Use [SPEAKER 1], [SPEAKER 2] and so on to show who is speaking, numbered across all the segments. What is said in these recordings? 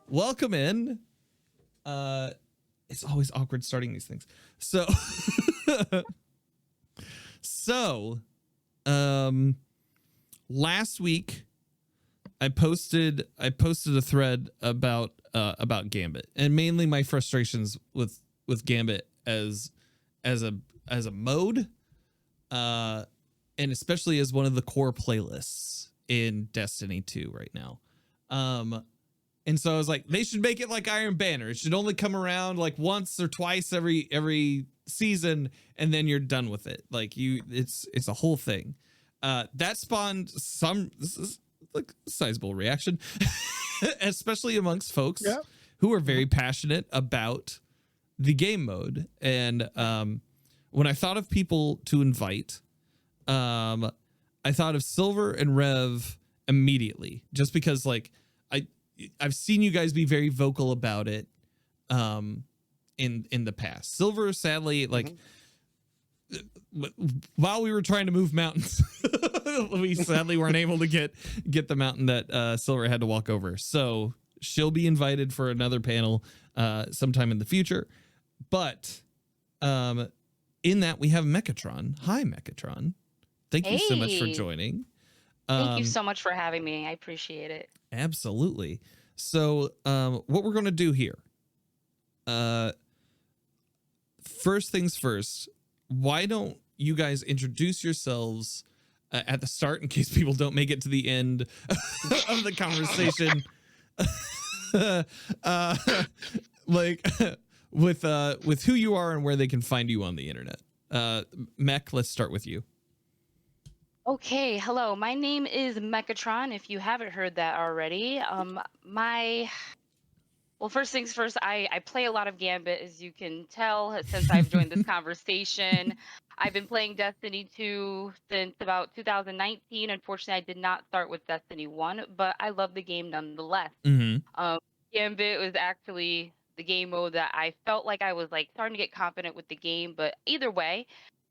[SPEAKER 1] welcome in. It's always awkward starting these things. So, last week I posted a thread about Gambit, and mainly my frustrations with Gambit as a mode, and especially as one of the core playlists in Destiny 2 right now. And so I was like, they should make it like Iron Banner. It should only come around like once or twice every season, and then you're done with it. Like it's a whole thing. That spawned some like sizable reaction, especially amongst folks who are very passionate about the game mode. And when I thought of people to invite, I thought of Silver and Rev immediately, just because like I've seen you guys be very vocal about it in the past. Silver, sadly, like while we were trying to move mountains, we sadly weren't able to get the mountain that Silver had to walk over. So she'll be invited for another panel sometime in the future. But in that, we have Mechatron. Hi, Mechatron. Thank you so much for joining.
[SPEAKER 2] Thank you so much for having me. I appreciate it.
[SPEAKER 1] Absolutely. So what we're going to do here, first things first, why don't you guys introduce yourselves at the start in case people don't make it to the end of the conversation? Like with who you are and where they can find you on the internet. Mech, let's start with you.
[SPEAKER 2] Okay, hello. My name is Mechatron, if you haven't heard that already. Well, first things first, I play a lot of Gambit, as you can tell, since I've joined this conversation. I've been playing Destiny 2 since about 2019. Unfortunately, I did not start with Destiny 1, but I love the game nonetheless. Gambit was actually the game mode that I felt like I was like starting to get confident with the game, but either way,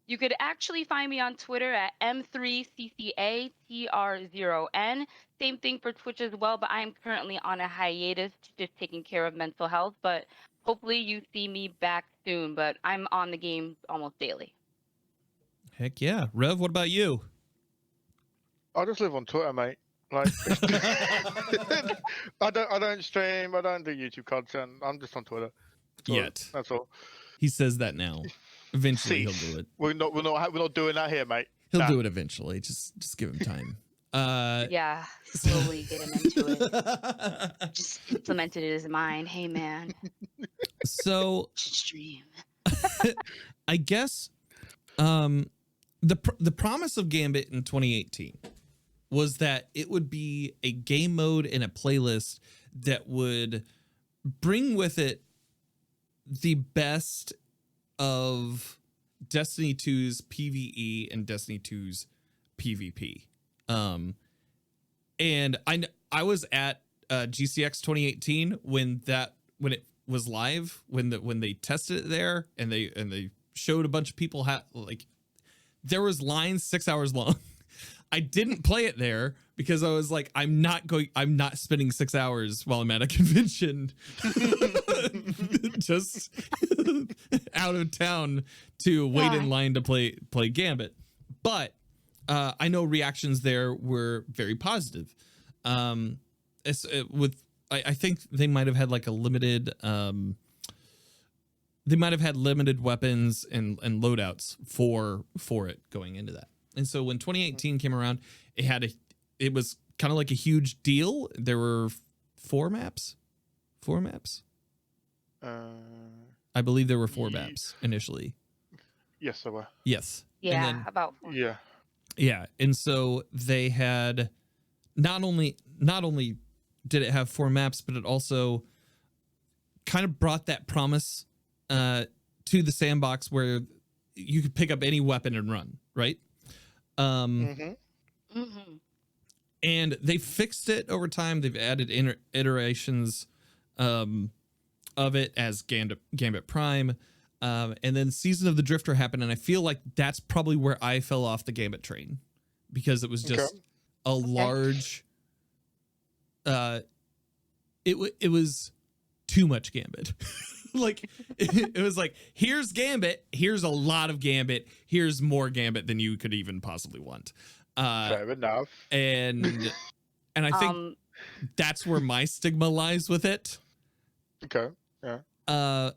[SPEAKER 2] you could actually find me on Twitter at M3CCATR0N. Same thing for Twitch as well, but I am currently on a hiatus, just taking care of mental health. But hopefully you see me back soon, but I'm on the game almost daily.
[SPEAKER 1] Heck yeah. Rev, what about you?
[SPEAKER 3] I just live on Twitter, mate. Like, I don't stream, I don't do YouTube content. I'm just on Twitter.
[SPEAKER 1] Yet.
[SPEAKER 3] That's all.
[SPEAKER 1] He says that now. Eventually he'll do it.
[SPEAKER 3] We're not doing that here, mate.
[SPEAKER 1] He'll do it eventually. Just give him time.
[SPEAKER 2] Yeah, slowly get him into it. Just implemented it as mine. Hey, man.
[SPEAKER 1] So
[SPEAKER 2] stream.
[SPEAKER 1] I guess the promise of Gambit in 2018 was that it would be a game mode and a playlist that would bring with it the best of Destiny 2's PvE and Destiny 2's PvP. And I was at GCX 2018 when it was live, when they tested it there, and they showed a bunch of people like there was lines 6 hours long. I didn't play it there because I was like, I'm not spending 6 hours while I'm at a convention just out of town to wait in line to play Gambit. But I know reactions there were very positive. I think they might have had like a limited limited weapons and loadouts for it going into that. And so when 2018 came around, it was kind of like a huge deal. There were four maps. I believe there were four maps initially.
[SPEAKER 3] Yes, there were.
[SPEAKER 1] Yes.
[SPEAKER 2] Yeah, about 4.
[SPEAKER 3] Yeah.
[SPEAKER 1] Yeah, and so they had not only did it have 4 maps, but it also kind of brought that promise to the sandbox where you could pick up any weapon and run, right? And they fixed it over time. They've added iterations of it as Gambit Prime. And then Season of the Drifter happened, and I feel like that's probably where I fell off the Gambit train, because it was just a large it was too much Gambit. Like it was like, here's Gambit, here's a lot of Gambit, here's more Gambit than you could even possibly want.
[SPEAKER 3] Fair enough.
[SPEAKER 1] And I think that's where my stigma lies with it.
[SPEAKER 3] Okay. Yeah.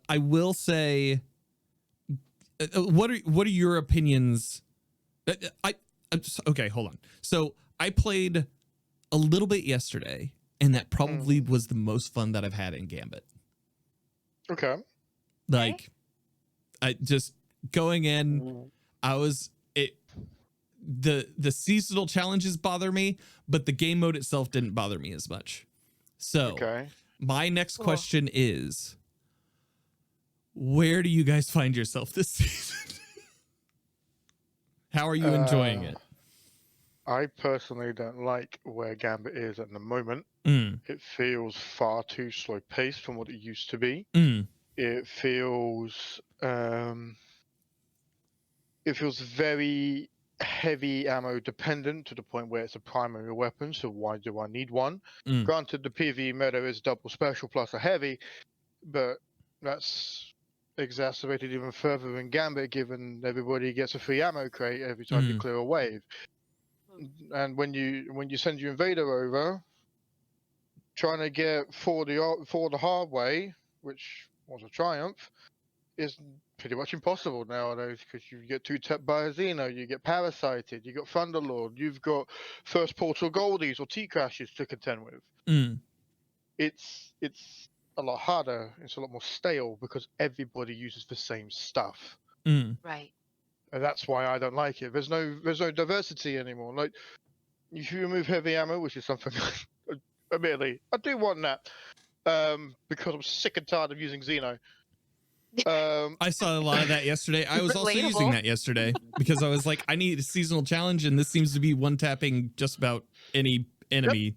[SPEAKER 1] I will say, what are your opinions? Okay, hold on. So I played a little bit yesterday, and that probably was the most fun that I've had in Gambit.
[SPEAKER 3] Okay.
[SPEAKER 1] Like, I just going in, the seasonal challenges bother me, but the game mode itself didn't bother me as much. So my next question is, where do you guys find yourself this season? How are you enjoying it?
[SPEAKER 3] I personally don't like where Gambit is at the moment. It feels far too slow paced from what it used to be. It feels very heavy ammo dependent, to the point where it's a primary weapon, so why do I need one? Granted, the PvE meta is double special plus a heavy, but that's exacerbated even further in Gambit, given everybody gets a free ammo crate every time you clear a wave. And when you send your invader over, trying to get for the hard way, which was a triumph, is pretty much impossible nowadays, because you get two tapped by a Xeno, you get parasited, you got Thunderlord, you've got first portal goldies or T crashes to contend with. It's a lot harder. It's a lot more stale because everybody uses the same stuff.
[SPEAKER 2] Right.
[SPEAKER 3] And that's why I don't like it. There's no diversity anymore. Like, if you remove heavy ammo, which is something, admittedly, I do want that, because I'm sick and tired of using Xeno.
[SPEAKER 1] I saw a lot of that yesterday. I was also using that yesterday because I was like, I need a seasonal challenge, and this seems to be one tapping just about any enemy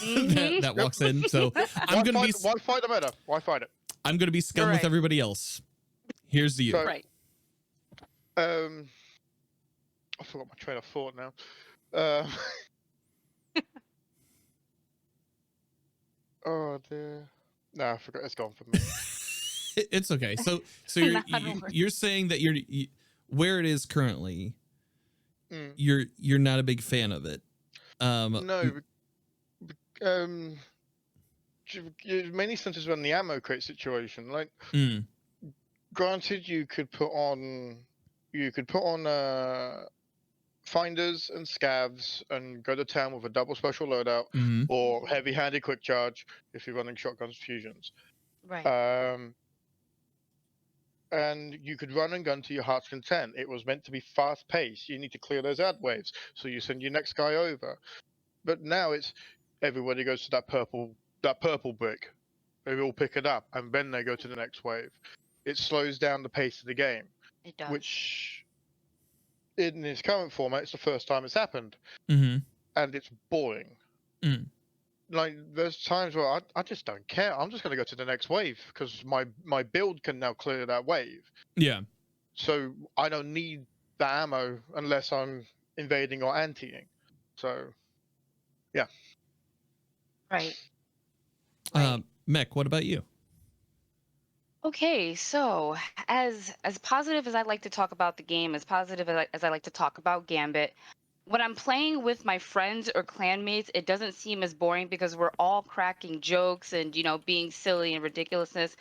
[SPEAKER 1] that walks in. So I'm gonna be
[SPEAKER 3] why fight the meta? Why fight it?
[SPEAKER 1] I'm gonna be scum with everybody else. Here's the
[SPEAKER 3] so, I forgot my train of thought now. Oh dear. No, I forgot. It's gone from me.
[SPEAKER 1] It's okay. So you're saying that where it is currently, you're not a big fan of it.
[SPEAKER 3] No. Many centers around the ammo crate situation. Like, granted, you could put on finders and scavs and go to town with a double special loadout or heavy-handed quick charge if you're running shotguns fusions.
[SPEAKER 2] Right.
[SPEAKER 3] And you could run and gun to your heart's content. It was meant to be fast-paced. You need to clear those ad waves, so you send your next guy over. But now it's everybody goes to that purple brick. They all pick it up, and then they go to the next wave. It slows down the pace of the game.
[SPEAKER 2] It does.
[SPEAKER 3] Which, in its current format, it's the first time it's happened, and it's boring. Like, there's times where I just don't care. I'm just going to go to the next wave because my build can now clear that wave.
[SPEAKER 1] Yeah.
[SPEAKER 3] So I don't need the ammo unless I'm invading or antiing. So, yeah.
[SPEAKER 2] Right.
[SPEAKER 1] Mech, what about you?
[SPEAKER 2] Okay, so as positive as I like to talk about the game, as positive as I like to talk about Gambit, when I'm playing with my friends or clanmates, it doesn't seem as boring because we're all cracking jokes and, being silly and ridiculousness.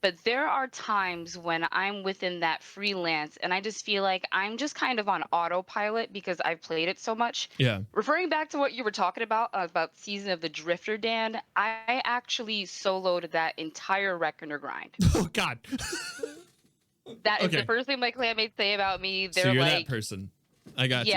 [SPEAKER 2] But there are times when I'm within that freelance and I just feel like I'm just kind of on autopilot because I've played it so much.
[SPEAKER 1] Yeah.
[SPEAKER 2] Referring back to what you were talking about Season of the Drifter, Dan, I actually soloed that entire Reckoner grind.
[SPEAKER 1] Oh, God.
[SPEAKER 2] That is the first thing my clanmates say about me. They're
[SPEAKER 1] so you're
[SPEAKER 2] like,
[SPEAKER 1] that person. I got you.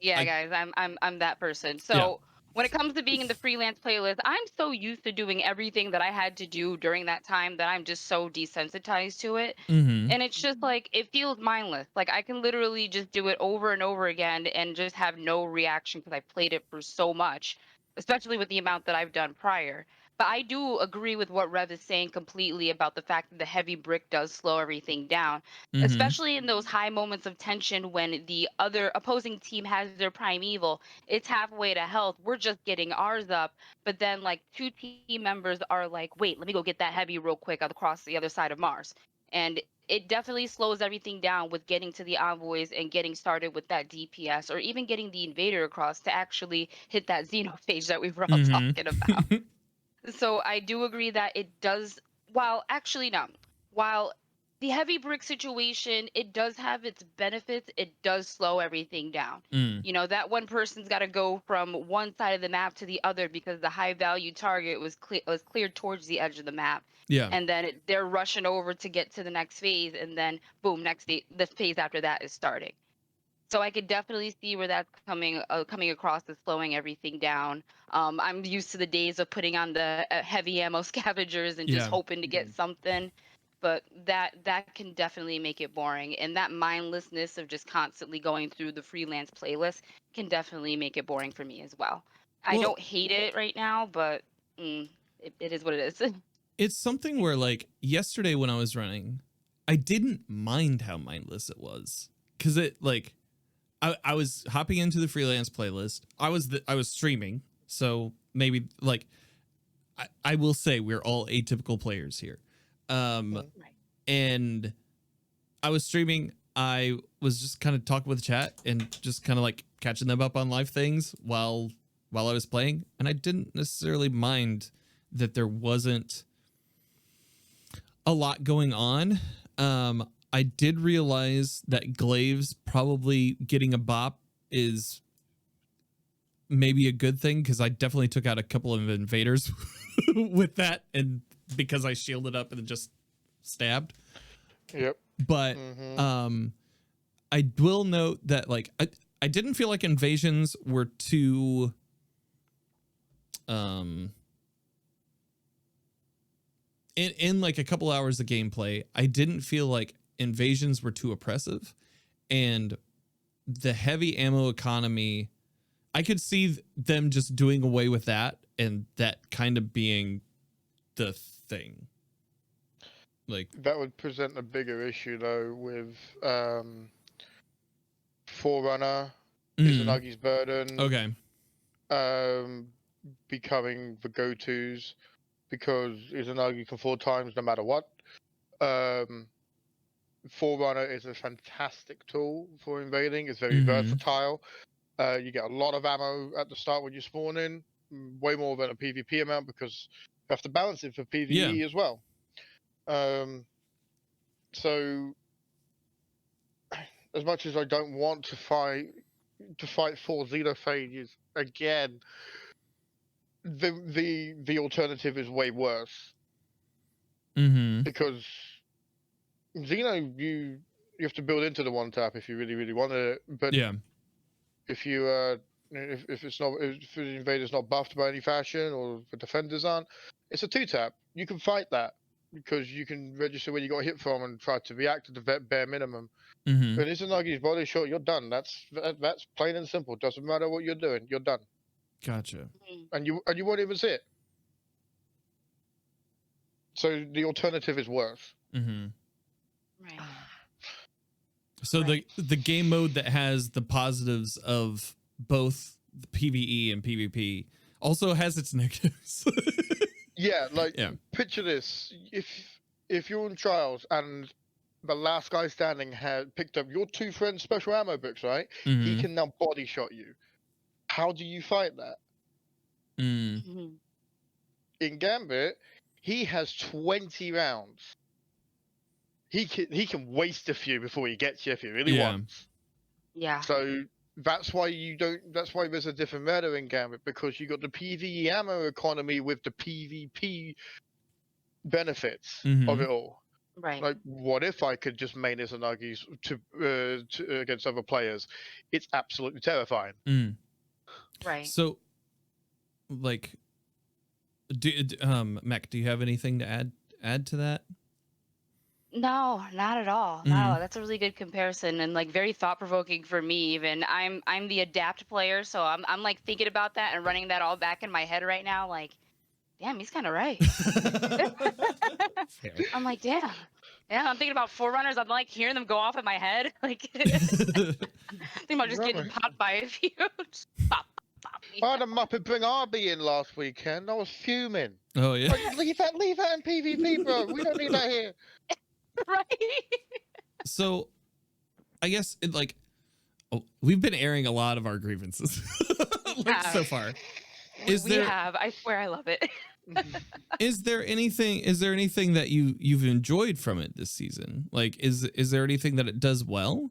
[SPEAKER 2] Yeah, guys, I'm that person. So when it comes to being in the freelance playlist, I'm so used to doing everything that I had to do during that time that I'm just so desensitized to it. And it's just like, it feels mindless. Like, I can literally just do it over and over again and just have no reaction because I played it for so much, especially with the amount that I've done prior. But I do agree with what Rev is saying completely about the fact that the heavy brick does slow everything down,
[SPEAKER 1] Mm-hmm.
[SPEAKER 2] especially in those high moments of tension when the other opposing team has their primeval. It's halfway to health. We're just getting ours up. But then, like, two team members are like, wait, let me go get that heavy real quick across the other side of Mars. And it definitely slows everything down with getting to the envoys and getting started with that DPS or even getting the invader across to actually hit that xenophage that we were all talking about.
[SPEAKER 1] Mm-hmm.
[SPEAKER 2] So I do agree that it does. While actually no, while the heavy brick situation, it does have its benefits. It does slow everything down.
[SPEAKER 1] Mm.
[SPEAKER 2] You know, that one person's got to go from one side of the map to the other because the high value target was cleared towards the edge of the map,
[SPEAKER 1] Yeah.
[SPEAKER 2] and then they're rushing over to get to the next phase, and then boom, the phase after that is starting. So I could definitely see where that's coming across as slowing everything down. I'm used to the days of putting on the heavy ammo scavengers and just
[SPEAKER 1] Yeah.
[SPEAKER 2] hoping to get something, but that can definitely make it boring. And that mindlessness of just constantly going through the freelance playlist can definitely make it boring for me as well. I
[SPEAKER 1] Well,
[SPEAKER 2] don't hate it right now, but it is what it is.
[SPEAKER 1] it's something where like yesterday when I was running, I didn't mind how mindless it was because it like I was hopping into the freelance playlist. I was streaming, so maybe like I will say we're all atypical players here.
[SPEAKER 2] Right.
[SPEAKER 1] And I was streaming. I was just kind of talking with chat and just kind of like catching them up on live things while I was playing, and I didn't necessarily mind that there wasn't a lot going on. I did realize that Glaives probably getting a bop is maybe a good thing because I definitely took out a couple of invaders with that, and because I shielded up and then just stabbed.
[SPEAKER 3] Yep.
[SPEAKER 1] But I will note that like I didn't feel like invasions were too in like a couple hours of gameplay, I didn't feel like invasions were too oppressive, and the heavy ammo economy, I could see them just doing away with that and that kind of being the thing. Like
[SPEAKER 3] that would present a bigger issue though with Forerunner, Izanagi's Burden,
[SPEAKER 1] okay,
[SPEAKER 3] becoming the go-tos because Izanagi can 4 times no matter what. Forerunner is a fantastic tool for invading. It's very versatile. You get a lot of ammo at the start when you spawn in, way more than a PvP amount because you have to balance it for PvE as well. So, as much as I don't want to fight 4 xenophages again, the alternative is way worse because Xeno you have to build into the one tap if you really wanted it, but
[SPEAKER 1] yeah,
[SPEAKER 3] if you if the invader's not buffed by any fashion or the defenders aren't, it's a 2 tap. You can fight that because you can register where you got hit from and try to react to the bare minimum. When Izanagi's body shot, you're done. That's plain and simple. Doesn't matter what you're doing, you're done.
[SPEAKER 1] Gotcha.
[SPEAKER 3] And you won't even see it. So the alternative is worse.
[SPEAKER 2] Right.
[SPEAKER 1] So the game mode that has the positives of both the PvE and PvP also has its negatives.
[SPEAKER 3] Yeah, like picture this: if you're in trials and the last guy standing had picked up your 2 friends' special ammo books, right? He can now body shot you. How do you fight that? In Gambit, he has 20 rounds. He can waste a few before he gets you if he really wants.
[SPEAKER 2] Yeah.
[SPEAKER 3] So that's why that's why there's a different meta in Gambit, because you got the PvE ammo economy with the PvP benefits of it all.
[SPEAKER 2] Right.
[SPEAKER 3] Like, what if I could just main Izanagi's to against other players? It's absolutely terrifying.
[SPEAKER 2] Right.
[SPEAKER 1] So, like, Mac, do you have anything to add to that?
[SPEAKER 2] No, not at all. Not at all. That's a really good comparison and like very thought provoking for me even. I'm the adapt player, so I'm like thinking about that and running that all back in my head right now. Like, damn, he's kind of right.
[SPEAKER 1] Fair.
[SPEAKER 2] I'm like, damn. Yeah, I'm thinking about Forerunners. I'm like hearing them go off in my head. Like, thinking about just getting
[SPEAKER 3] Exactly.
[SPEAKER 2] popped by a few. Just pop, pop, pop.
[SPEAKER 3] I had a Muppet bring Arby in last weekend. I was fuming.
[SPEAKER 1] Oh yeah.
[SPEAKER 3] Like, leave that in PvP, bro. We don't need that here.
[SPEAKER 2] Right?
[SPEAKER 1] So, I guess we've been airing a lot of our grievances so far.
[SPEAKER 2] We have. I swear I love it.
[SPEAKER 1] Is there anything that you've enjoyed from it this season? Like, is there anything that it does well?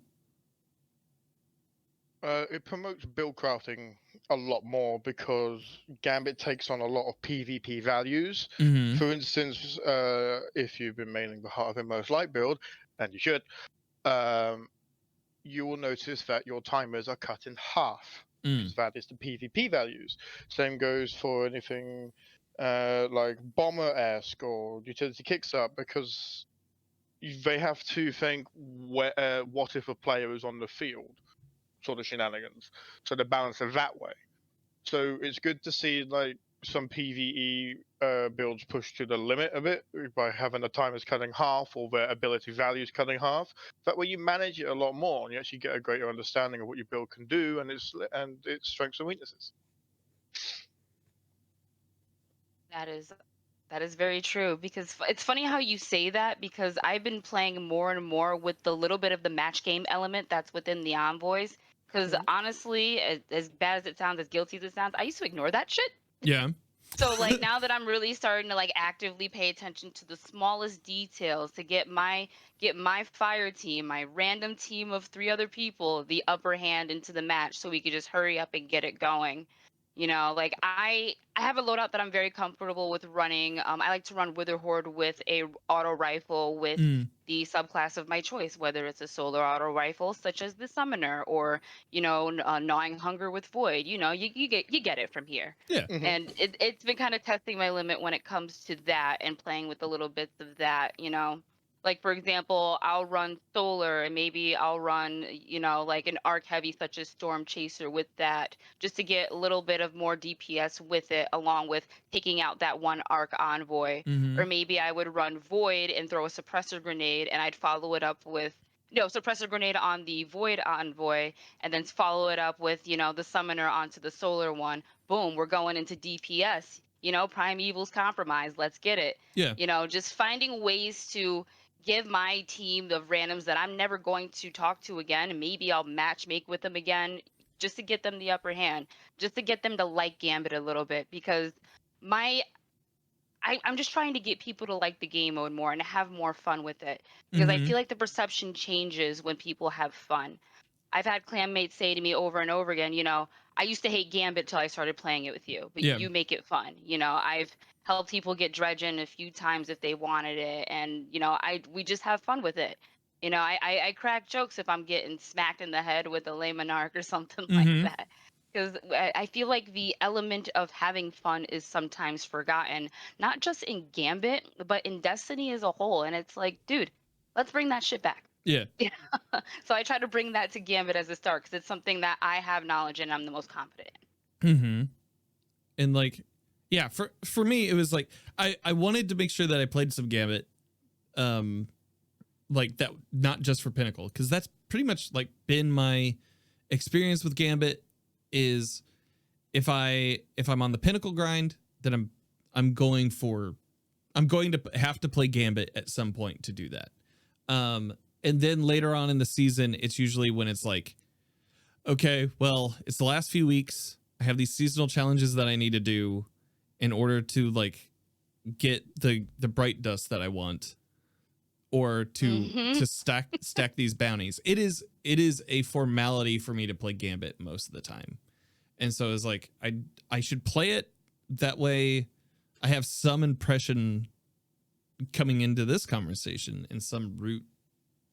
[SPEAKER 3] It promotes build crafting a lot more because Gambit takes on a lot of PvP values.
[SPEAKER 1] Mm-hmm.
[SPEAKER 3] For instance, if you've been maining the Heart of Immerse Light build, and you should, you will notice that your timers are cut in half. Because that is the PvP values. Same goes for anything like Bomber-esque or Utility Kickstart, because they have to think what if a player is on the field, sort of shenanigans. So they balance it that way. So it's good to see like some PvE builds pushed to the limit of it by having the timers cutting half or their ability values cutting half. That way you manage it a lot more and you actually get a greater understanding of what your build can do and its strengths and weaknesses.
[SPEAKER 2] That is very true, because it's funny how you say that, because I've been playing more and more with the little bit of the match game element that's within the envoys. Because honestly, as bad as it sounds, as guilty as it sounds, I used to ignore that shit.
[SPEAKER 1] Yeah.
[SPEAKER 2] So like now that I'm really starting to like actively pay attention to the smallest details to get my fire team, my random team of 3 other people, the upper hand into the match, so we could just hurry up and get it going. You know, like I have a loadout that I'm very comfortable with running. I like to run Wither Horde with a auto rifle with the subclass of my choice, whether it's a solar auto rifle such as the Summoner, or Gnawing Hunger with Void. You know, you get it from here.
[SPEAKER 1] Yeah.
[SPEAKER 2] And it's been kind of testing my limit when it comes to that and playing with the little bits of that, you know. Like, for example, I'll run solar and maybe I'll run, like an arc heavy such as Storm Chaser with that, just to get a little bit of more DPS with it, along with taking out that one arc envoy. Or maybe I would run Void and throw a suppressor grenade, and I'd follow it up with suppressor grenade on the Void envoy, and then follow it up with, the summoner onto the solar one. Boom, we're going into DPS. Primeval's compromise. Let's get it.
[SPEAKER 1] Yeah.
[SPEAKER 2] Just finding ways to give my team the randoms that I'm never going to talk to again, and maybe I'll match make with them again, just to get them the upper hand, just to get them to like Gambit a little bit, because I'm just trying to get people to like the game mode more and have more fun with it, because I feel like the perception changes when people have fun. I've had clanmates say to me over and over again, I used to hate Gambit till I started playing it with you, but
[SPEAKER 1] Yeah.
[SPEAKER 2] you make it fun. I've helped people get dredging a few times if they wanted it, and we just have fun with it. I crack jokes if I'm getting smacked in the head with a Laymanarch or something like that, because I feel like the element of having fun is sometimes forgotten, not just in Gambit, but in Destiny as a whole. And it's like, dude, let's bring that shit back.
[SPEAKER 1] Yeah.
[SPEAKER 2] So I try to bring that to Gambit as a start, because it's something that I have knowledge and I'm the most confident
[SPEAKER 1] in. And like, yeah, for me, it was like I wanted to make sure that I played some Gambit, like that, not just for Pinnacle, because that's pretty much like been my experience with Gambit. Is if I'm on the Pinnacle grind, then I'm going to have to play Gambit at some point to do that. And then later on in the season, it's usually when it's like, okay, well, it's the last few weeks. I have these seasonal challenges that I need to do in order to like get the bright dust that I want, or to stack these bounties. It is a formality for me to play Gambit most of the time. And so it's like I should play it that way. I have some impression coming into this conversation and some route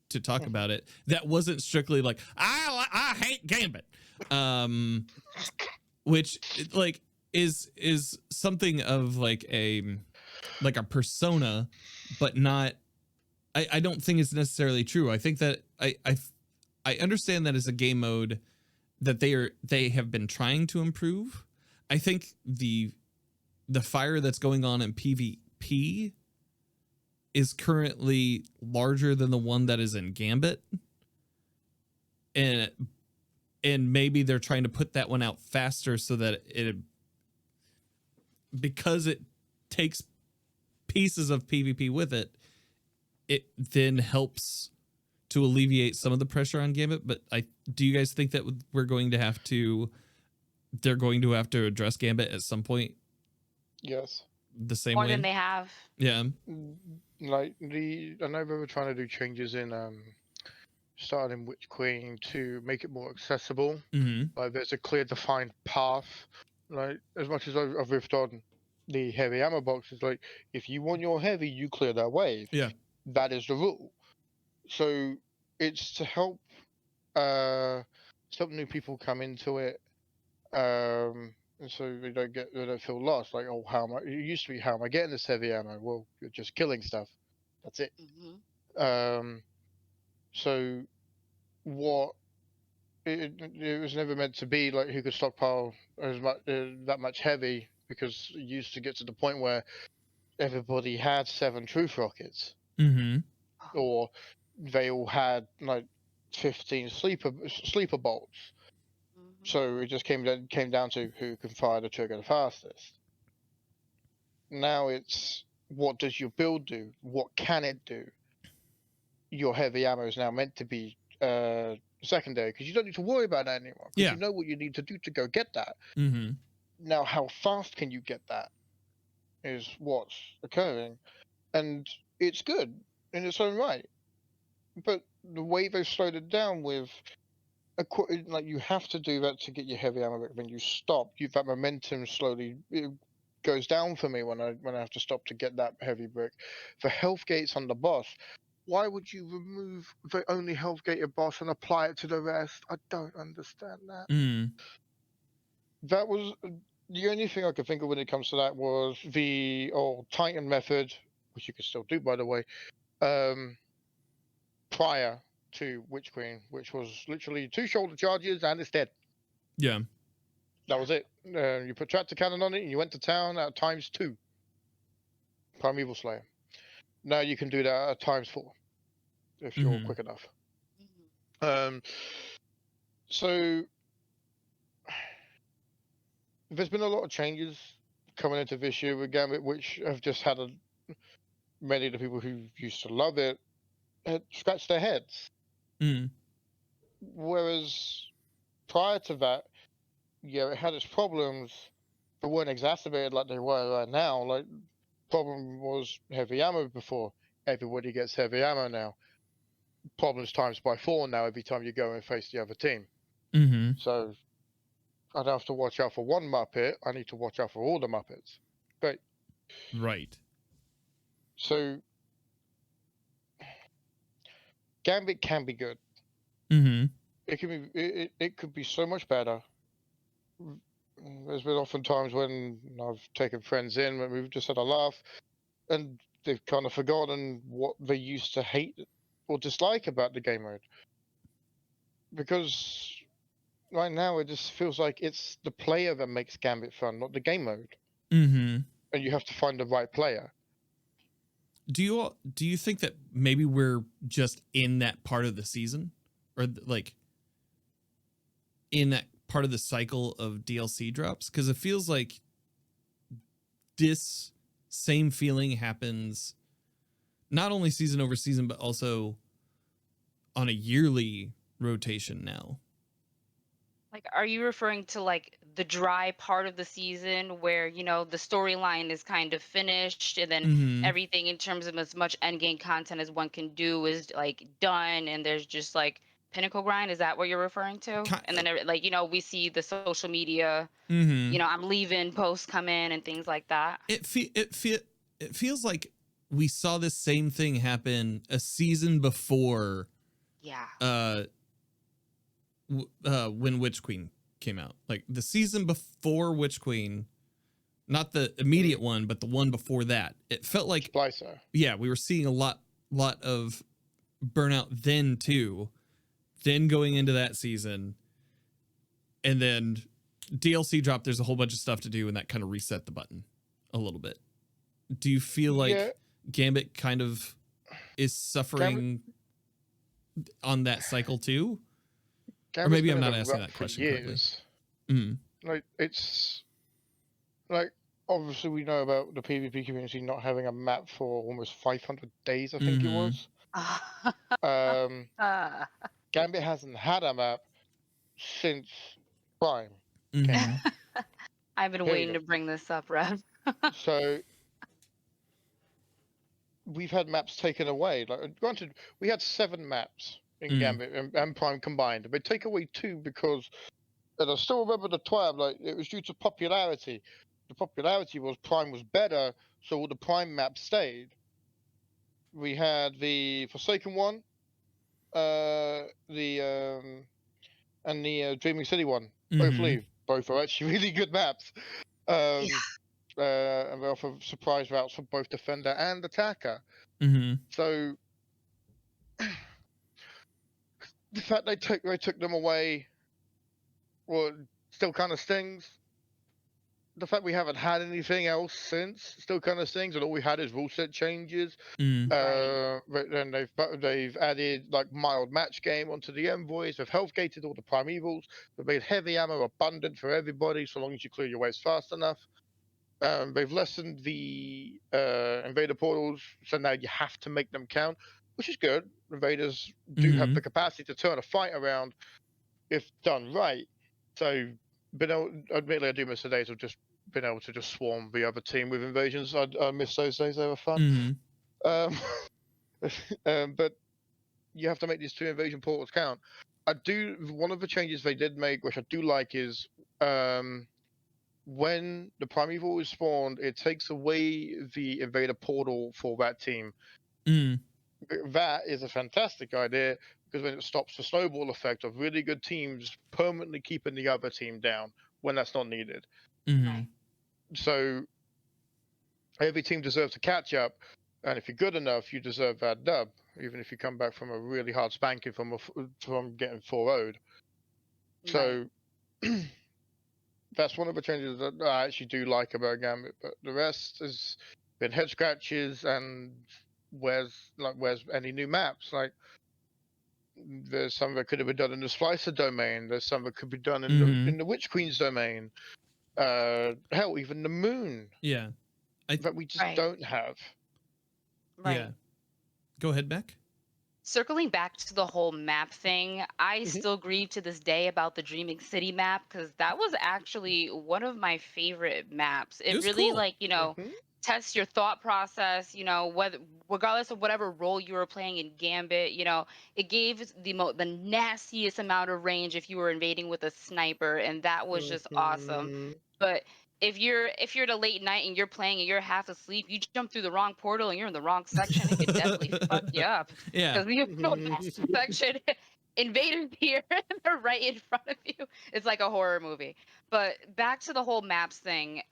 [SPEAKER 1] to talk about it that wasn't strictly like I hate Gambit, which like is something of like a persona, but not. I don't think it's necessarily true. I think that I understand that as a game mode that they have been trying to improve. I think the the fire that's going on in PvP is currently larger than the one that is in Gambit. And maybe they're trying to put that one out faster so that because it takes pieces of PvP with it, it then helps to alleviate some of the pressure on Gambit. But do you guys think that they're going to have to address Gambit at some point?
[SPEAKER 3] Yes.
[SPEAKER 1] The same
[SPEAKER 2] More
[SPEAKER 1] way?
[SPEAKER 2] than they have.
[SPEAKER 1] Yeah.
[SPEAKER 3] Like I know they were trying to do changes in starting Witch Queen to make it more accessible.
[SPEAKER 1] Mm-hmm.
[SPEAKER 3] Like there's a clear defined path. Like as much as I've riffed on the heavy ammo boxes, like if you want your heavy, you clear that wave.
[SPEAKER 1] Yeah.
[SPEAKER 3] That is the rule. So it's to help some new people come into it. And so they don't feel lost. Like, oh, it used to be, how am I getting this heavy ammo? Well, you're just killing stuff. That's it. So what it was never meant to be like who could stockpile as much that much heavy, because it used to get to the point where everybody had 7 truth rockets,
[SPEAKER 1] Mm-hmm.
[SPEAKER 3] or they all had like 15 sleeper bolts. So it just came down to who can fire the trigger the fastest. Now it's, what does your build do? What can it do? Your heavy ammo is now meant to be secondary, because you don't need to worry about that anymore. Because you know what you need to do to go get that.
[SPEAKER 1] Mm-hmm.
[SPEAKER 3] Now, how fast can you get that is what's occurring, and it's good in its own right. But the way they've slowed it down with, like, you have to do that to get your heavy ammo back. When you stop, that momentum slowly goes down for me when I have to stop to get that heavy brick. For health gates on the boss, why would you remove the only health gated boss and apply it to the rest? I don't understand that. That was the only thing I could think of when it comes to that, was the old Titan method, which you can still do, by the way, prior to Witch Queen, which was literally 2 shoulder charges and it's dead.
[SPEAKER 1] Yeah.
[SPEAKER 3] That was it. You put tractor cannon on it and you went to town at ×2. Primeval Slayer. Now you can do that at ×4 if you're quick enough. So there's been a lot of changes coming into this year with Gambit, which have just had many of the people who used to love it scratch their heads. Whereas prior to that, it had its problems, but weren't exacerbated like they were right now. Like, problem was heavy ammo before. Everybody gets heavy ammo now. Problems times by 4 now every time you go and face the other team. So I don't have to watch out for one Muppet. I need to watch out for all the Muppets. Great.
[SPEAKER 1] Right.
[SPEAKER 3] So Gambit can be good. It can be. It could be so much better. There's been often times when I've taken friends in when we've just had a laugh, and they've kind of forgotten what they used to hate or dislike about the game mode. Because right now it just feels like it's the player that makes Gambit fun, not the game mode. And you have to find the right player.
[SPEAKER 1] Do you think that maybe we're just in that part of the season, or like in that part of the cycle of DLC drops? Because it feels like this same feeling happens not only season over season, but also on a yearly rotation now.
[SPEAKER 2] Like, are you referring to like the dry part of the season where, the storyline is kind of finished, and then everything in terms of as much endgame content as one can do is like done, and there's just like pinnacle grind? Is that what you're referring to? And then like, we see the social media, I'm leaving posts come in and things like that.
[SPEAKER 1] It feels like we saw this same thing happen a season before.
[SPEAKER 2] Yeah.
[SPEAKER 1] When Witch Queen came out, like the season before Witch Queen, not the immediate one, but the one before that, it felt like
[SPEAKER 3] Splicer.
[SPEAKER 1] Yeah, we were seeing a lot of burnout then too. Then going into that season, and then DLC dropped. There's a whole bunch of stuff to do, and that kind of reset the button a little bit. Do you feel like
[SPEAKER 3] Yeah.
[SPEAKER 1] Gambit kind of is suffering on that cycle too? Or
[SPEAKER 3] Gambit's
[SPEAKER 1] maybe I'm
[SPEAKER 3] been
[SPEAKER 1] not
[SPEAKER 3] in a
[SPEAKER 1] asking
[SPEAKER 3] rut
[SPEAKER 1] that
[SPEAKER 3] for
[SPEAKER 1] question correctly.
[SPEAKER 3] years.
[SPEAKER 1] Mm.
[SPEAKER 3] Like, it's like, obviously we know about the PvP community not having a map for almost 500 days, I think it was. Um, Gambit hasn't had a map since Prime came
[SPEAKER 1] Mhm.
[SPEAKER 3] out.
[SPEAKER 2] I've been
[SPEAKER 3] Here we
[SPEAKER 2] waiting
[SPEAKER 3] go.
[SPEAKER 2] to bring this up, Rev.
[SPEAKER 3] So we've had maps taken away. Like, granted, we had 7 maps in
[SPEAKER 1] Mm.
[SPEAKER 3] Gambit and Prime combined. But take away 2 because, and I still remember the twab. Like, it was due to popularity. The popularity was Prime was better, so all the Prime maps stayed. We had the Forsaken one, the and the Dreaming City one. Both
[SPEAKER 1] Mhm.
[SPEAKER 3] leave. Both are actually really good maps.
[SPEAKER 2] Yeah.
[SPEAKER 3] And they offer surprise routes for both defender and attacker.
[SPEAKER 1] Mhm.
[SPEAKER 3] So the fact they took them away, well, still kind of stings. The fact we haven't had anything else since still kind of stings, and all we had is rule set changes.
[SPEAKER 1] Mm.
[SPEAKER 3] But then they've added like mild match game onto the envoys. They've health gated all the primevals. They've made heavy ammo abundant for everybody, so long as you clear your waves fast enough. They've lessened the invader portals, so now you have to make them count, which is good. Invaders do have the capacity to turn a fight around if done right. So, admittedly, I do miss the days of just being able to just swarm the other team with invasions. I miss those days; they were fun.
[SPEAKER 1] Mhm.
[SPEAKER 3] But you have to make these 2 invasion portals count. One of the changes they did make, which I do like, is when the primeval is spawned, it takes away the invader portal for that team.
[SPEAKER 1] Mm.
[SPEAKER 3] That is a fantastic idea because then it stops the snowball effect of really good teams permanently keeping the other team down when that's not needed.
[SPEAKER 1] Mhm.
[SPEAKER 3] So every team deserves to catch up, and if you're good enough, you deserve that dub, even if you come back from a really hard spanking from getting 4-0'd. So that's one of the changes that I actually do like about Gambit, but the rest has been head scratches and where's any new maps? Like, there's some that could have been done in the Splicer domain. There's some that could be done in the Witch Queen's domain. Hell, even the Moon.
[SPEAKER 1] Yeah.
[SPEAKER 3] That we just don't have.
[SPEAKER 1] Yeah. Go ahead, Beck.
[SPEAKER 2] Circling back to the whole map thing, I still grieve to this day about the Dreaming City map because that was actually one of my favorite maps.
[SPEAKER 1] It
[SPEAKER 2] It
[SPEAKER 1] was
[SPEAKER 2] really,
[SPEAKER 1] cool.
[SPEAKER 2] like, tests your thought process, whether regardless of whatever role you were playing in Gambit, it gave the nastiest amount of range if you were invading with a sniper, and that was just awesome. But if you're at a late night and you're playing and you're half asleep, you jump through the wrong portal and you're in the wrong section, it could definitely fuck you up.
[SPEAKER 1] Yeah.
[SPEAKER 2] Because you know that section, invaders here, and they're right in front of you. It's like a horror movie. But back to the whole maps thing,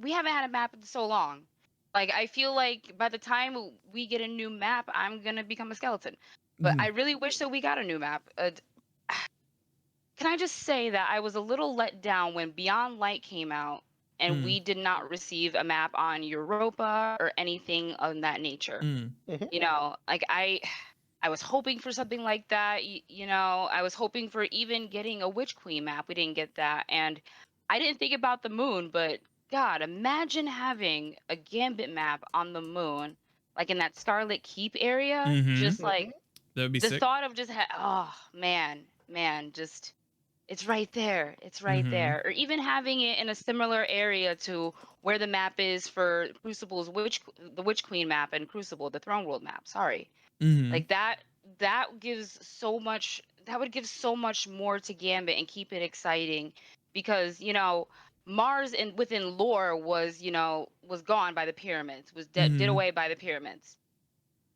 [SPEAKER 2] we haven't had a map in so long. Like, I feel like by the time we get a new map, I'm gonna become a skeleton. But I really wish that we got a new map. Can I just say that I was a little let down when Beyond Light came out and we did not receive a map on Europa or anything of that nature. Like, I was hoping for something like that. I was hoping for even getting a Witch Queen map. We didn't get that. And I didn't think about the moon, but God, imagine having a Gambit map on the moon, like in that Scarlet Keep area. Just like
[SPEAKER 1] That would be
[SPEAKER 2] the
[SPEAKER 1] sick.
[SPEAKER 2] thought of just, oh man, just it's right there. It's right there. Or even having it in a similar area to where the map is for Crucible's the Witch Queen map and Crucible, the Throne World map. Sorry. Like that gives so much, that would give so much more to Gambit and keep it exciting because, Mars within lore was gone by the pyramids, was did away by the pyramids.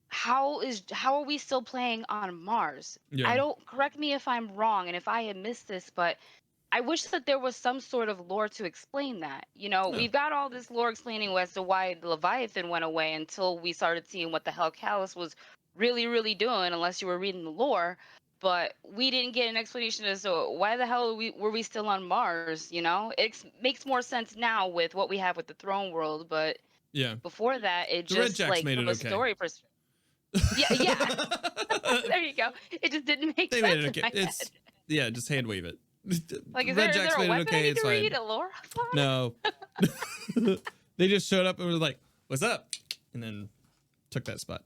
[SPEAKER 2] How are we still playing on Mars? I
[SPEAKER 1] Yeah.
[SPEAKER 2] don't, correct me if I'm wrong and if I have missed this, but I wish that there was some sort of lore to explain that. We've got all this lore explaining as to why the Leviathan went away until we started seeing what the hell Callus was really, really doing, unless you were reading the lore. but we didn't get an explanation as to why the hell were we still on Mars. It makes more sense now with what we have with the throne world, but
[SPEAKER 1] Yeah.
[SPEAKER 2] before that, it
[SPEAKER 1] The Red
[SPEAKER 2] just
[SPEAKER 1] Jacks
[SPEAKER 2] like
[SPEAKER 1] made
[SPEAKER 2] from
[SPEAKER 1] it
[SPEAKER 2] a
[SPEAKER 1] okay.
[SPEAKER 2] story perspective. Yeah. There you go. It just didn't make
[SPEAKER 1] They
[SPEAKER 2] sense
[SPEAKER 1] made it okay.
[SPEAKER 2] in my
[SPEAKER 1] It's
[SPEAKER 2] head.
[SPEAKER 1] yeah, just hand wave it.
[SPEAKER 2] Like, is
[SPEAKER 1] Red
[SPEAKER 2] there
[SPEAKER 1] Jacks
[SPEAKER 2] a
[SPEAKER 1] made it
[SPEAKER 2] weapon I
[SPEAKER 1] okay.
[SPEAKER 2] need
[SPEAKER 1] It's
[SPEAKER 2] to
[SPEAKER 1] fine.
[SPEAKER 2] read? A lore file?
[SPEAKER 1] No. They just showed up and were like, "What's up?" and then took that spot.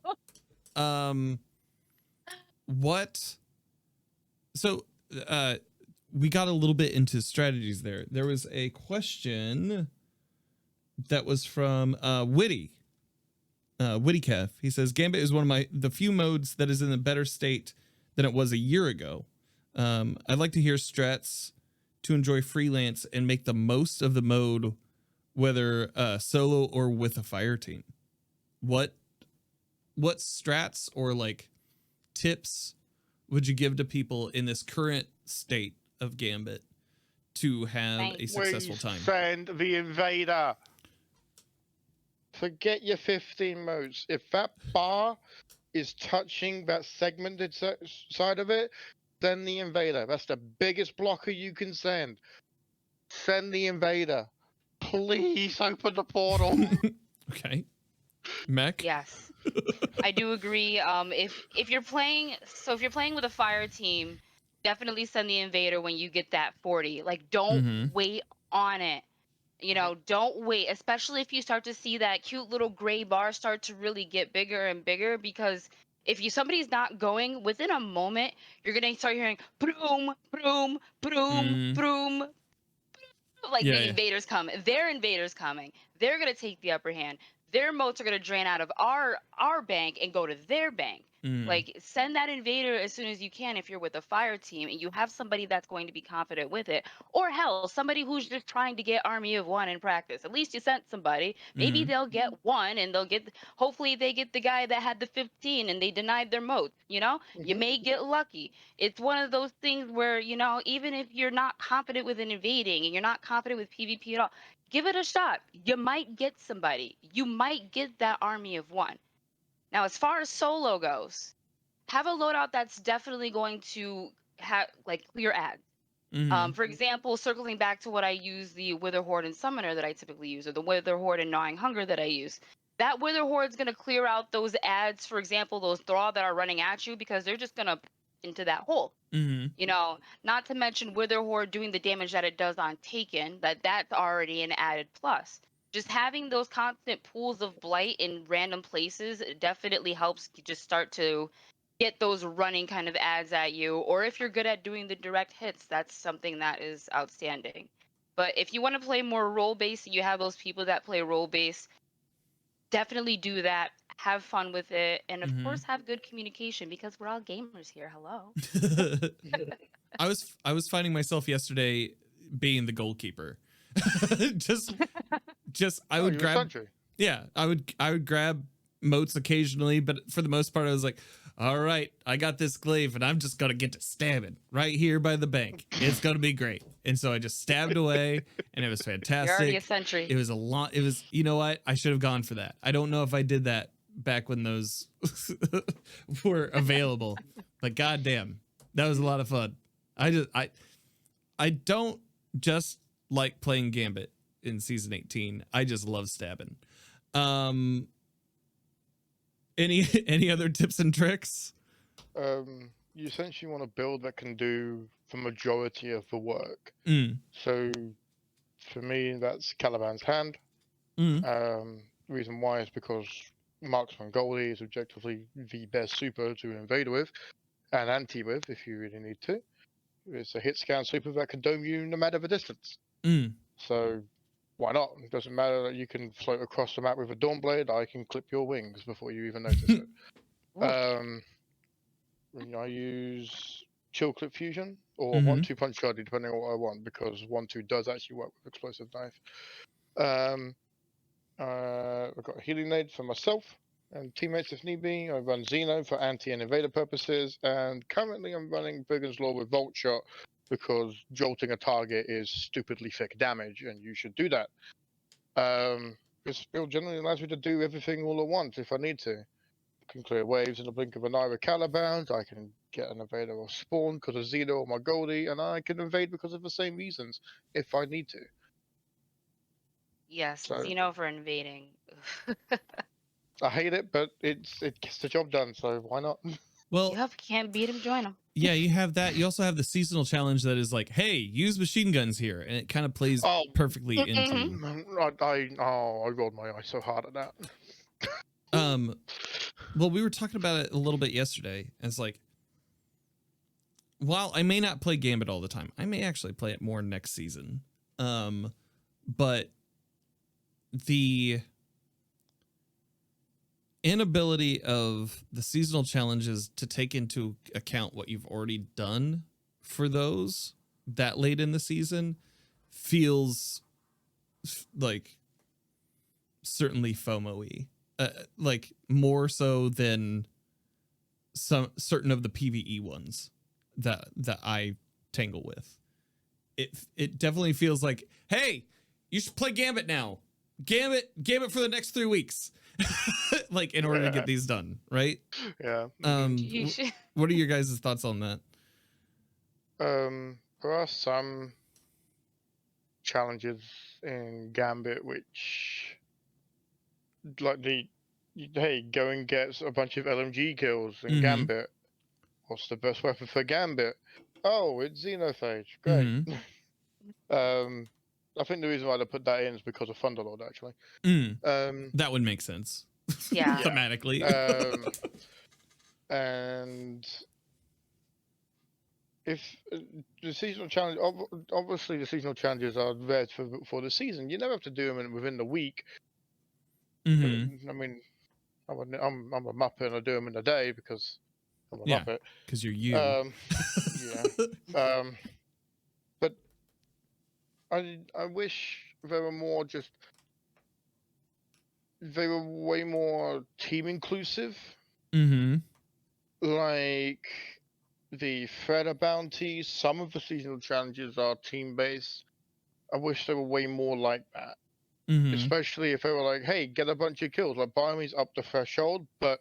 [SPEAKER 1] What? So, we got a little bit into strategies there. There was a question that was from Witty. Witty Kev. He says Gambit is one of the few modes that is in a better state than it was a year ago. I'd like to hear strats to enjoy freelance and make the most of the mode, whether solo or with a fire team. What strats or like tips would you give to people in this current state of Gambit to have a successful time?
[SPEAKER 3] Send the invader. Forget your 15 modes. If that bar is touching that segmented side of it, send the invader. That's the biggest blocker you can send. Send the invader. Please open the portal.
[SPEAKER 1] Okay. Mech?
[SPEAKER 2] Yes. I do agree. If you're playing with a fire team, definitely send the invader when you get that 40. Like, don't wait on it. Don't wait, especially if you start to see that cute little gray bar start to really get bigger and bigger, because if somebody's not going within a moment, you're gonna start hearing broom, broom, broom, broom. Like,
[SPEAKER 1] Yeah,
[SPEAKER 2] the
[SPEAKER 1] yeah.
[SPEAKER 2] invaders come. Their invaders coming. They're gonna take the upper hand. Their moats are gonna drain out of our bank and go to their bank. Like, send that invader as soon as you can if you're with a fire team and you have somebody that's going to be confident with it. Or hell, somebody who's just trying to get army of one in practice. At least you sent somebody. Maybe they'll get one and hopefully they get the guy that had the 15 and they denied their moat. You may get lucky. It's one of those things where, even if you're not confident with an invading and you're not confident with PvP at all, give it a shot. You might get somebody. You might get that army of one. Now, as far as solo goes, have a loadout that's definitely going to have like clear ads. For example, circling back to what I use, the Wither Horde and Summoner that I typically use, or the Wither Horde and Gnawing Hunger that I use. That Wither Horde is going to clear out those ads, for example, those Thrall that are running at you, because they're just going to into that hole. Not to mention Wither Horde doing the damage that it does on Taken, that's already an added plus. Just having those constant pools of blight in random places definitely helps just start to get those running kind of ads at you. Or if you're good at doing the direct hits, that's something that is outstanding. But if you want to play more role based, you have those people that play role based, definitely do that. Have fun with it, and of course have good communication, because we're all gamers here. Hello.
[SPEAKER 1] I was finding myself yesterday being the goalkeeper. just I would grab I would grab moats occasionally, but for the most part I was like, all right, I got this glaive and I'm just gonna get to stabbing right here by the bank. It's gonna be great. And so I just stabbed away and it was fantastic.
[SPEAKER 2] You're already a sentry.
[SPEAKER 1] It was a lot. It was, you know what? I should have gone for that. I don't know if I did that back when those were available, but goddamn, that was a lot of fun. I don't just like playing Gambit in season 18. I just love stabbing. Any other tips and tricks?
[SPEAKER 3] You essentially want a build that can do the majority of the work. So for me, that's Caliban's Hand. Reason why is because Marksman Goldie is objectively the best super to invade with and anti with if you really need to. It's a hit scan super that can dome you no matter the distance. So why not? It doesn't matter that you can float across the map with a Dawnblade. I can clip your wings before you even notice it. I use Chill Clip Fusion or 1-2 Punch Charlie, depending on what I want, because 1-2 does actually work with Explosive Knife. I've got a Healing Nade for myself and teammates if need be. I run Xeno for anti and invader purposes, and currently I'm running Brigand's Law with Volt Shot because jolting a target is stupidly thick damage, and you should do that. This build generally allows me to do everything all at once if I need to. can clear waves in the blink of an eye with Caliban's. I can get an invader or spawn because of Xeno or my Goldie, and I can invade because of the same reasons if I need to.
[SPEAKER 2] Yes,
[SPEAKER 3] So
[SPEAKER 2] Xeno for invading.
[SPEAKER 3] I hate it, but it gets the job done. So why not?
[SPEAKER 1] Well,
[SPEAKER 2] Yep, can't beat him, join him.
[SPEAKER 1] yeah, you have that. You also have the seasonal challenge that is like, hey, use machine guns here, and it kind of plays perfectly into.
[SPEAKER 3] I rolled my eye so hard at that.
[SPEAKER 1] Well, we were talking about it a little bit yesterday. And it's like, while I may not play Gambit all the time, I may actually play it more next season. But the inability of the seasonal challenges to take into account what you've already done for those that late in the season feels like certainly FOMO-y. Like more so than some certain of the PvE ones that I tangle with. It definitely feels like, hey, you should play Gambit now. Gambit for the next 3 weeks. Like in order to get these done, right?
[SPEAKER 3] Yeah.
[SPEAKER 1] What are your guys' thoughts on that?
[SPEAKER 3] There are some challenges in Gambit which, like hey, go and get a bunch of LMG kills in Gambit. What's the best weapon for Gambit? Oh, it's Xenophage. Great. I think the reason why they put that in is because of Thunderlord, actually.
[SPEAKER 1] That would make sense.
[SPEAKER 2] Yeah.
[SPEAKER 1] Thematically.
[SPEAKER 3] And if the seasonal challenge, obviously the seasonal challenges are there for the season. You never have to do them within the week. I mean, I'm a Muppet and I do them in a day because I'm a Muppet.
[SPEAKER 1] Because you're you.
[SPEAKER 3] Yeah. But I wish there were more they were way more team inclusive. Like the Threader bounties, some of the seasonal challenges are team based. I wish they were way more like that. Especially if they were like, hey, get a bunch of kills. Like by all means up the threshold, but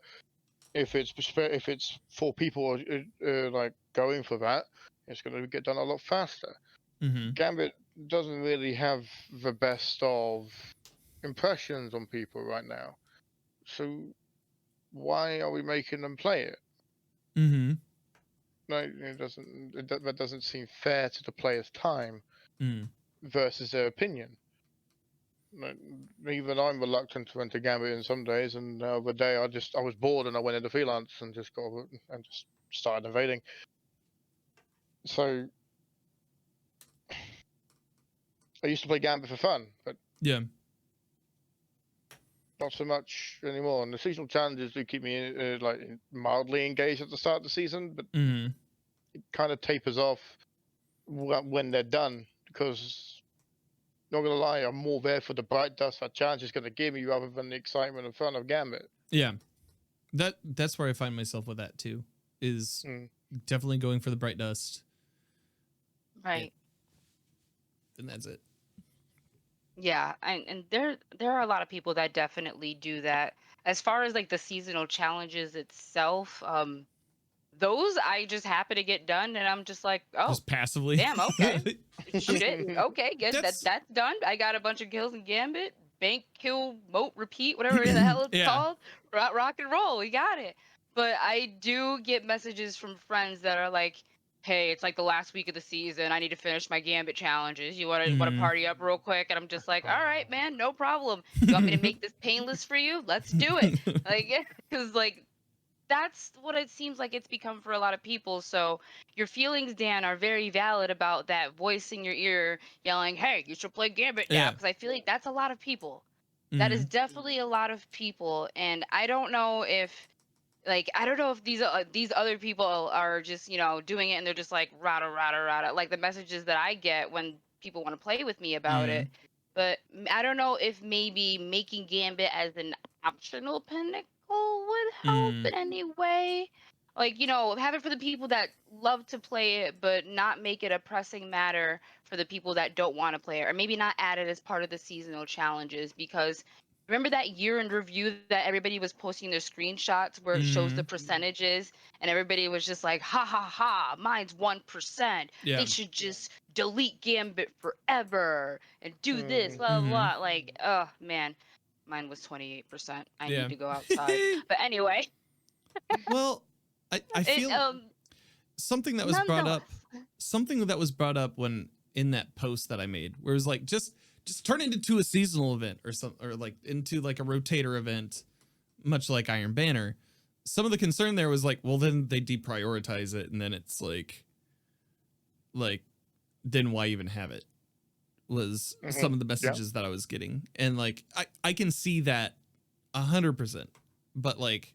[SPEAKER 3] if it's 4 people like going for that, it's going to get done a lot faster. Gambit doesn't really have the best of impressions on people right now, so why are we making them play it? No, that doesn't seem fair to the player's time versus their opinion. Even I'm reluctant to enter Gambit in some days, and the other day I was bored and I went into freelance and just started invading. So I used to play Gambit for fun, but not so much anymore. And the seasonal challenges do keep me like mildly engaged at the start of the season, but it kind of tapers off when they're done, because not gonna lie, I'm more there for the bright dust that challenge is gonna give me rather than the excitement and fun of Gambit.
[SPEAKER 1] Yeah, that's where I find myself with that too. Is definitely going for the bright dust.
[SPEAKER 2] Right.
[SPEAKER 1] And that's it.
[SPEAKER 2] Yeah, and there are a lot of people that definitely do that. As far as like the seasonal challenges itself, those I just happen to get done, and I'm just like, oh,
[SPEAKER 1] just passively.
[SPEAKER 2] damn, okay, shit, okay, good,
[SPEAKER 1] That's
[SPEAKER 2] done. I got a bunch of kills in Gambit, bank, kill, moat, repeat, whatever the hell it's called, rock and roll, we got it. But I do get messages from friends that are like, hey, it's like the last week of the season. I need to finish my Gambit challenges. You want to party up real quick? And I'm just like, all right, man, no problem. You want me to make this painless for you? Let's do it. Like, because like that's what it seems like it's become for a lot of people. So your feelings, Dan, are very valid about that voice in your ear yelling, hey, you should play Gambit now. Because I feel like that's a lot of people. That is definitely a lot of people. And I don't know if these other people are just, doing it and they're just like rada rada rada, like the messages that I get when people want to play with me about it. But I don't know if maybe making Gambit as an optional pinnacle would help in any way. Like, have it for the people that love to play it, but not make it a pressing matter for the people that don't want to play it, or maybe not add it as part of the seasonal challenges, because remember that year in review that everybody was posting their screenshots where it shows the
[SPEAKER 1] Mhm.
[SPEAKER 2] percentages and everybody was just like, ha ha ha, mine's 1%.
[SPEAKER 1] Yeah.
[SPEAKER 2] They should just delete Gambit forever and do this, blah, blah,
[SPEAKER 1] Mhm.
[SPEAKER 2] blah. Like, oh man, mine was 28%. I
[SPEAKER 1] Yeah.
[SPEAKER 2] need to go outside. But anyway,
[SPEAKER 1] Well, I
[SPEAKER 2] it,
[SPEAKER 1] feel something that was brought up,
[SPEAKER 2] nonetheless.
[SPEAKER 1] when in that post that I made, where it was like, just turn it into a seasonal event or something, or like into like a rotator event, much like Iron Banner. Some of the concern there was like, well, then they deprioritize it, and then it's like then why even have it? Was some of the messages that I was getting, and like I can see that 100%, but like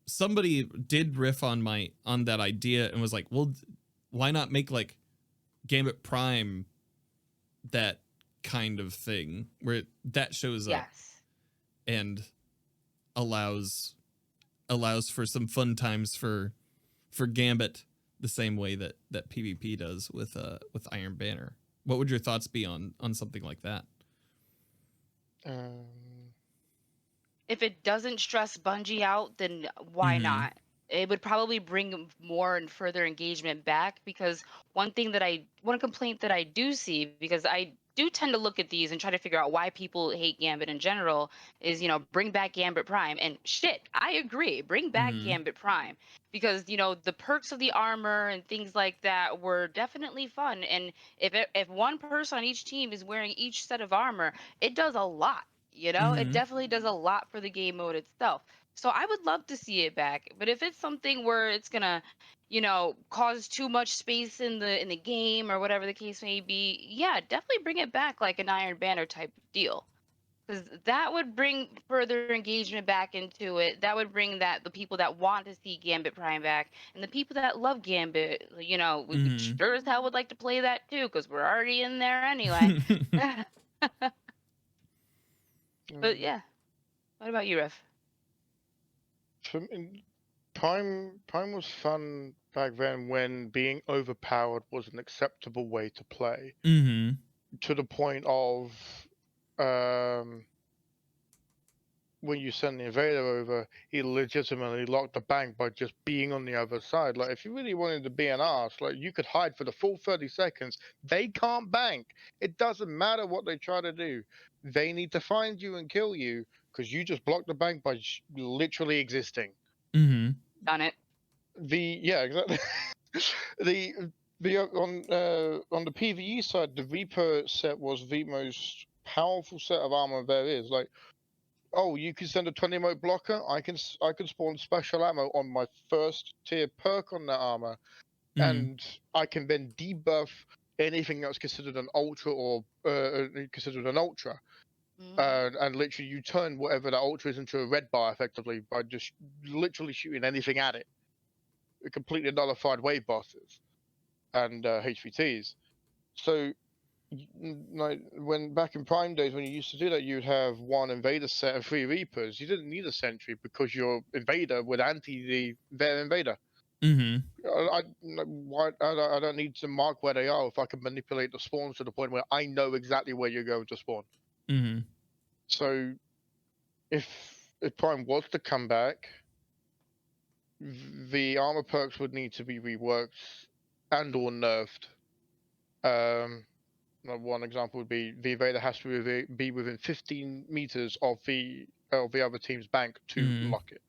[SPEAKER 1] somebody did riff on that idea and was like, well, why not make like Gambit Prime that kind of thing where that shows up
[SPEAKER 2] Yes.
[SPEAKER 1] and allows for some fun times for Gambit, the same way that PvP does with Iron Banner. What would your thoughts be on something like that?
[SPEAKER 2] If it doesn't stress Bungie out, then why
[SPEAKER 1] Mhm.
[SPEAKER 2] not? It would probably bring more and further engagement back, because one complaint that I do see, because I do tend to look at these and try to figure out why people hate Gambit in general, is, bring back Gambit Prime. And shit, I agree. Bring back
[SPEAKER 1] Mhm.
[SPEAKER 2] Gambit Prime, because, the perks of the armor and things like that were definitely fun. And if one person on each team is wearing each set of armor, it does a lot. It
[SPEAKER 1] Mhm.
[SPEAKER 2] definitely does a lot for the game mode itself. So I would love to see it back. But if it's something where it's gonna, cause too much space in the game or whatever the case may be, yeah, definitely bring it back like an Iron Banner type of deal. Because that would bring further engagement back into it. That would bring the people that want to see Gambit Prime back, and the people that love Gambit, we
[SPEAKER 1] Mhm.
[SPEAKER 2] sure as hell would like to play that too, because we're already in there anyway. But yeah. What about you, Riff?
[SPEAKER 3] Prime was fun back then when being overpowered was an acceptable way to play,
[SPEAKER 1] Mhm.
[SPEAKER 3] to the point of when you send the invader over, he legitimately locked the bank by just being on the other side. Like, if you really wanted to be an arse, like, you could hide for the full 30 seconds. They can't bank. It doesn't matter what they try to do. They need to find you and kill you because you just blocked the bank by literally existing.
[SPEAKER 1] Mhm.
[SPEAKER 2] Done it.
[SPEAKER 3] Exactly. the on the PvE side, the Reaper set was the most powerful set of armor there is. Like, oh, you can send a 20 mode blocker. I can spawn special ammo on my first tier perk on that armor,
[SPEAKER 1] Mhm.
[SPEAKER 3] and I can then debuff anything that's considered an ultra or considered an ultra. And literally, you turn whatever that ultra is into a red bar effectively by just literally shooting anything at it. It completely nullified wave bosses and HVTs. So, like, when back in Prime days, when you used to do that, you'd have one invader set and 3 Reapers. You didn't need a sentry because your invader would anti their invader.
[SPEAKER 1] Mhm.
[SPEAKER 3] I don't need to mark where they are if I can manipulate the spawns to the point where I know exactly where you're going to spawn.
[SPEAKER 1] Mhm.
[SPEAKER 3] So if Prime was to come back, the armor perks would need to be reworked and or nerfed. One example would be the invader has to be within 15 meters of the other team's bank to
[SPEAKER 1] Mhm.
[SPEAKER 3] lock it.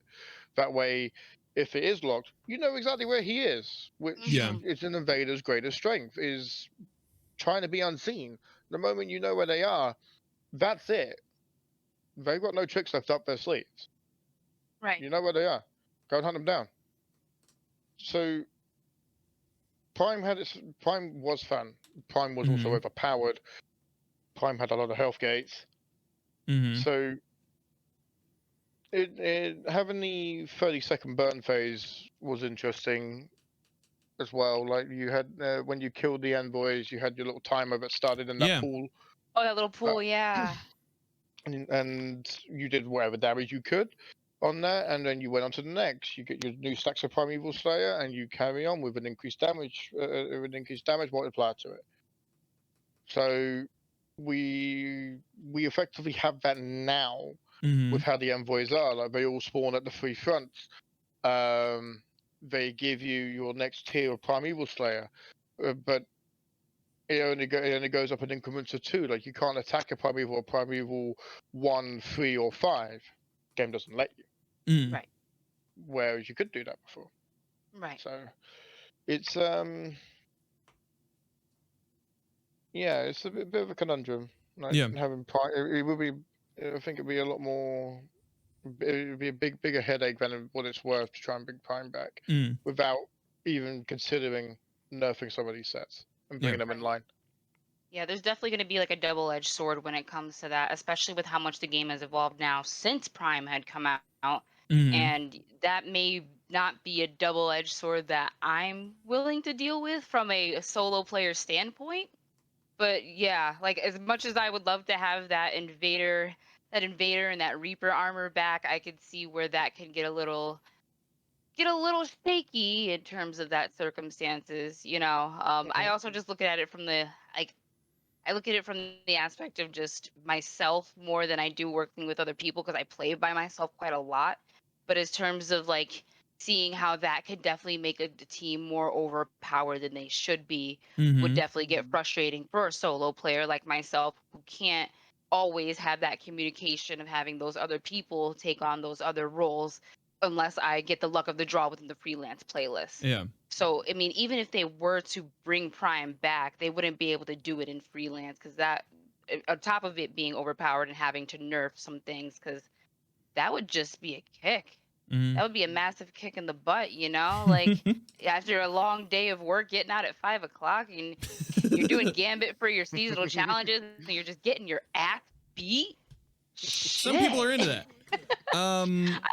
[SPEAKER 3] That way, if it is locked, you know exactly where he is, which
[SPEAKER 1] Yeah.
[SPEAKER 3] is an invader's greatest strength, is trying to be unseen. The moment you know where they are, that's it. They've got no tricks left up their sleeves.
[SPEAKER 2] Right.
[SPEAKER 3] You know where they are. Go and hunt them down. So Prime was fun. Prime was also
[SPEAKER 1] Mhm.
[SPEAKER 3] overpowered. Prime had a lot of health gates.
[SPEAKER 1] Mhm.
[SPEAKER 3] So having the 30-second burn phase was interesting as well. Like, you had when you killed the envoys, you had your little timer that started in that
[SPEAKER 1] Yeah.
[SPEAKER 3] pool,
[SPEAKER 2] Oh, that little pool, yeah.
[SPEAKER 3] and you did whatever damage you could on that, and then you went on to the next. You get your new stacks of Primeval Slayer, and you carry on with an increased damage multiplier to it. So we effectively have that now
[SPEAKER 1] Mm-hmm.
[SPEAKER 3] with how the envoys are. Like they all spawn at the three fronts. They give you your next tier of Primeval Slayer, but it only goes up in increments of 2. Like you can't attack a Primeval 1, 3, or 5. Game doesn't let you.
[SPEAKER 1] Mm.
[SPEAKER 2] Right.
[SPEAKER 3] Whereas you could do that before.
[SPEAKER 2] Right.
[SPEAKER 3] So it's yeah, it's a bit of a conundrum. Like
[SPEAKER 1] Yeah.
[SPEAKER 3] having it would be. I think it'd be a lot more. It would be a bigger headache than what it's worth to try and bring Prime back
[SPEAKER 1] Mm.
[SPEAKER 3] without even considering nerfing some of these sets and bringing them in line.
[SPEAKER 2] Yeah, there's definitely going to be like a double-edged sword when it comes to that, especially with how much the game has evolved now since Prime had come out.
[SPEAKER 1] Mm-hmm.
[SPEAKER 2] And that may not be a double-edged sword that I'm willing to deal with from a solo player standpoint. But yeah, like as much as I would love to have that invader and that Reaper armor back, I could see where that can get a little shaky in terms of that circumstances, you know. I also just look at it from the like I look at it from the aspect of just myself more than I do working with other people because I play by myself quite a lot. But as terms of like seeing how that could definitely make a team more overpowered than they should be, would
[SPEAKER 1] Mm-hmm.
[SPEAKER 2] definitely get frustrating for a solo player like myself who can't always have that communication of having those other people take on those other roles unless I get the luck of the draw within the freelance playlist.
[SPEAKER 1] Yeah.
[SPEAKER 2] So, I mean, even if they were to bring Prime back, they wouldn't be able to do it in freelance because that, on top of it being overpowered and having to nerf some things, because that would just be a kick.
[SPEAKER 1] Mm-hmm.
[SPEAKER 2] That would be a massive kick in the butt, you know? Like after a long day of work, getting out at 5 o'clock, and you're doing Gambit for your seasonal challenges, and you're just getting your ass beat.
[SPEAKER 1] Some people are into that.
[SPEAKER 2] I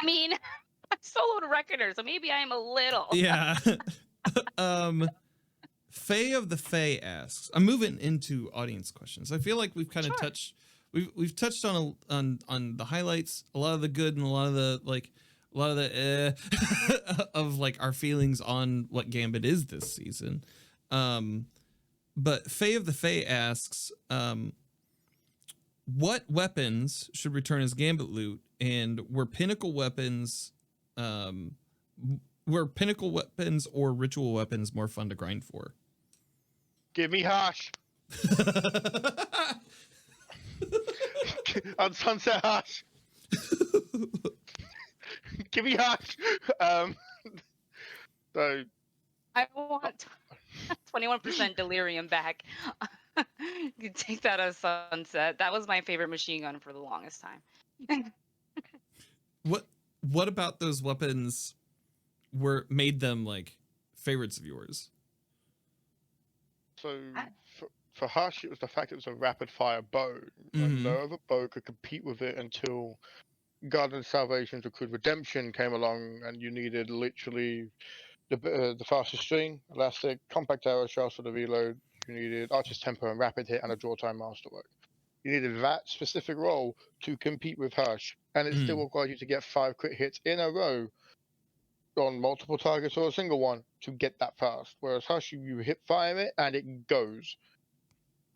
[SPEAKER 2] mean, I'm soloed Reckoner, so maybe I am a little.
[SPEAKER 1] Yeah. Faye of the Fae asks, I'm moving into audience questions. I feel like we've kind of touched we've touched on the highlights, a lot of the good and a lot of the of like our feelings on what Gambit is this season. But Faye of the Fae asks, what weapons should return as Gambit loot, and were pinnacle weapons or ritual weapons more fun to grind for?
[SPEAKER 3] Give me Harsh. On Sunset Harsh. Give me Harsh. So
[SPEAKER 2] I want 21% delirium back. You can take that as Sunset. That was my favorite machine gun for the longest time.
[SPEAKER 1] What about those weapons made them like favorites of yours?
[SPEAKER 3] So for Hush, it was the fact it was a rapid fire bow. Like no other bow could compete with it until Garden of Salvation's Recruit Redemption came along, and you needed literally the fastest string, elastic, compact arrow shafts for the reload. You needed Archer's Tempo and rapid hit and a draw time masterwork. You needed that specific role to compete with Hush, and it still required you to get 5 crit hits in a row on multiple targets or a single one to get that fast. Whereas Hush, you hit fire it and it goes.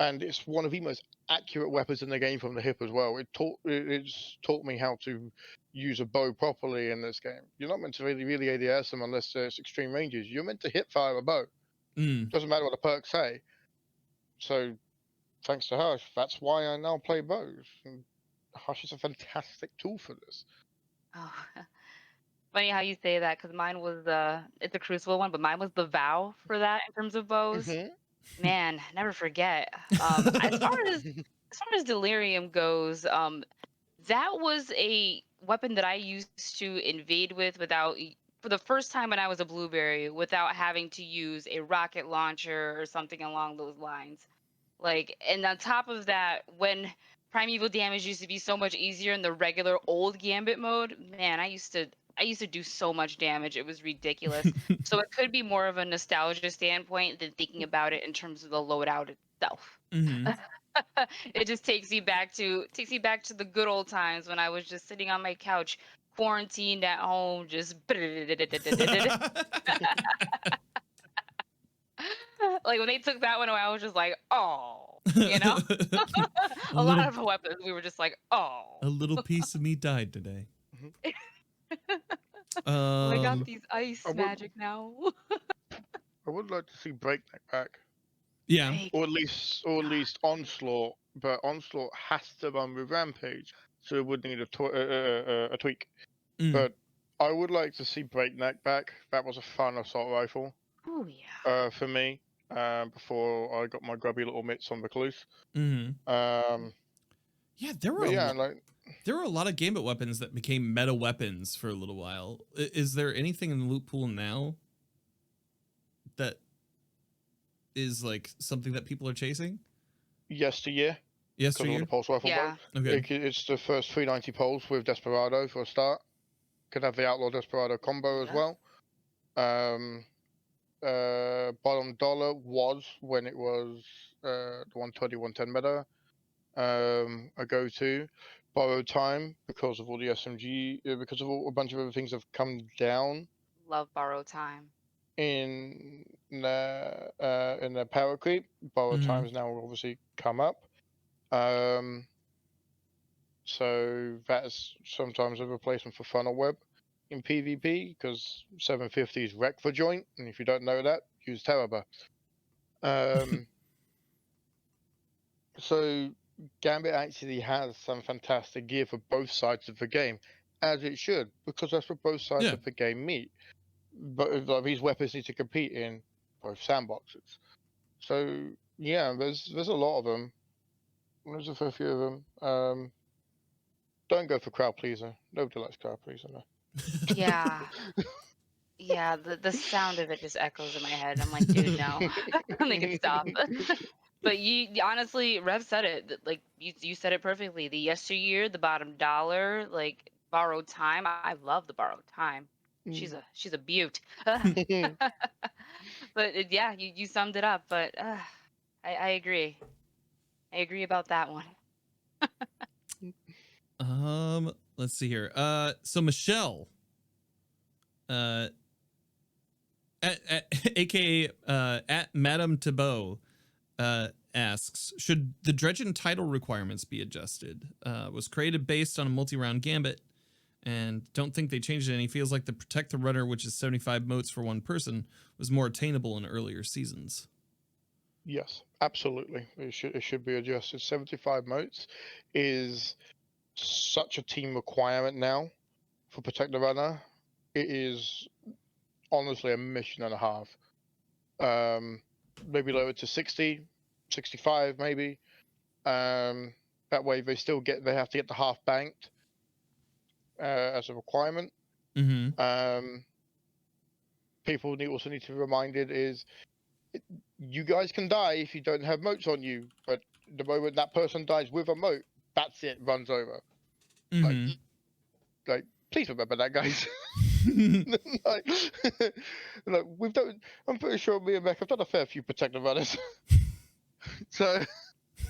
[SPEAKER 3] And it's one of the most accurate weapons in the game from the hip as well. It's taught me how to use a bow properly in this game. You're not meant to really ADS them unless it's extreme ranges. You're meant to hip fire a bow. Doesn't matter what the perks say. So thanks to Hush, that's why I now play bows. And Hush is a fantastic tool for this.
[SPEAKER 2] Oh, funny how you say that, because mine was it's a Crucible one, but mine was the Vow for that in terms of bows. Man, never forget. As far as Delirium goes, that was a weapon that I used to invade with for the first time when I was a Blueberry, without having to use a rocket launcher or something along those lines. Like, and on top of that, when primeval damage used to be so much easier in the regular old Gambit mode, man, I used to do so much damage. It was ridiculous. So it could be more of a nostalgia standpoint than thinking about it in terms of the loadout itself. It just takes me back to the good old times when I was just sitting on my couch, quarantined at home, just like when they took that one away, I was just like, oh, you know? A lot
[SPEAKER 1] little-
[SPEAKER 2] of weapons, we were just like, oh.
[SPEAKER 1] A little piece of me died today.
[SPEAKER 2] Oh, I got
[SPEAKER 1] Um,
[SPEAKER 2] these ice
[SPEAKER 3] I would-
[SPEAKER 2] magic now.
[SPEAKER 3] I would like to see Breakneck back,
[SPEAKER 1] yeah.
[SPEAKER 2] Break.
[SPEAKER 3] or at least Onslaught. But Onslaught has to run with Rampage, so it would need a tweak.
[SPEAKER 1] Mm.
[SPEAKER 3] But I would like to see Breakneck back. That was a fun assault rifle
[SPEAKER 2] Oh yeah.
[SPEAKER 3] for me. Before I got my grubby little mitts on Recluse.
[SPEAKER 1] Mm-hmm. Yeah, there were there were a lot of Gambit weapons that became meta weapons for a little while. Is there anything in the loot pool now that is like something that people are chasing?
[SPEAKER 3] Yesteryear, because of all
[SPEAKER 1] Yesteryear?
[SPEAKER 3] the pulse rifle
[SPEAKER 2] Yeah.
[SPEAKER 3] bugs.
[SPEAKER 1] Okay.
[SPEAKER 3] It's the first 390 pulse with Desperado for a start. Could have the Outlaw Desperado combo as
[SPEAKER 2] Yeah.
[SPEAKER 3] well. Bottom dollar was when it was the 120, 110 meta. A go-to. Borrowed time because of all the SMG, because of a bunch of other things have come down
[SPEAKER 2] Love borrow time.
[SPEAKER 3] in the power creep. Borrowed
[SPEAKER 1] Mhm.
[SPEAKER 3] times now obviously come up. So that's sometimes a replacement for funnel web in PvP because 750 is wreck for joint, and if you don't know that, use Terraba. So Gambit actually has some fantastic gear for both sides of the game, as it should, because that's what both sides
[SPEAKER 1] Yeah.
[SPEAKER 3] of the game meet. But like, these weapons need to compete in both sandboxes. So yeah, there's a lot of them. There's a fair few of them. Don't go for crowd pleaser. Nobody likes crowd pleaser. No.
[SPEAKER 2] Yeah. Yeah, the sound of it just echoes in my head. I'm like, dude, no. Make it stop. But honestly, Rev said it. Like you said it perfectly. The yesteryear, the bottom dollar, like borrowed time. I love the borrowed time. She's a beaut. But yeah, you summed it up. But I agree. I agree about that one.
[SPEAKER 1] Let's see here. So Michelle, aka at Madame Thibault, asks, should the Dredgen title requirements be adjusted? Was created based on a multi-round Gambit, and don't think they changed any. Feels like the Protect the Runner, which is 75 motes for one person, was more attainable in earlier seasons.
[SPEAKER 3] Yes, absolutely. It should be adjusted. 75 motes is such a team requirement now for Protect the Runner. It is honestly a mission and a half. Maybe lower to 60, 65 maybe. That way they have to get the half banked as a requirement.
[SPEAKER 1] Mm-hmm.
[SPEAKER 3] People also need to be reminded is you guys can die if you don't have motes on you, but the moment that person dies with a mote, that's it, runs over.
[SPEAKER 1] Mm-hmm.
[SPEAKER 3] Like please remember that, guys. like we've done. I'm pretty sure me and Beck have done a fair few Protect the Runners. So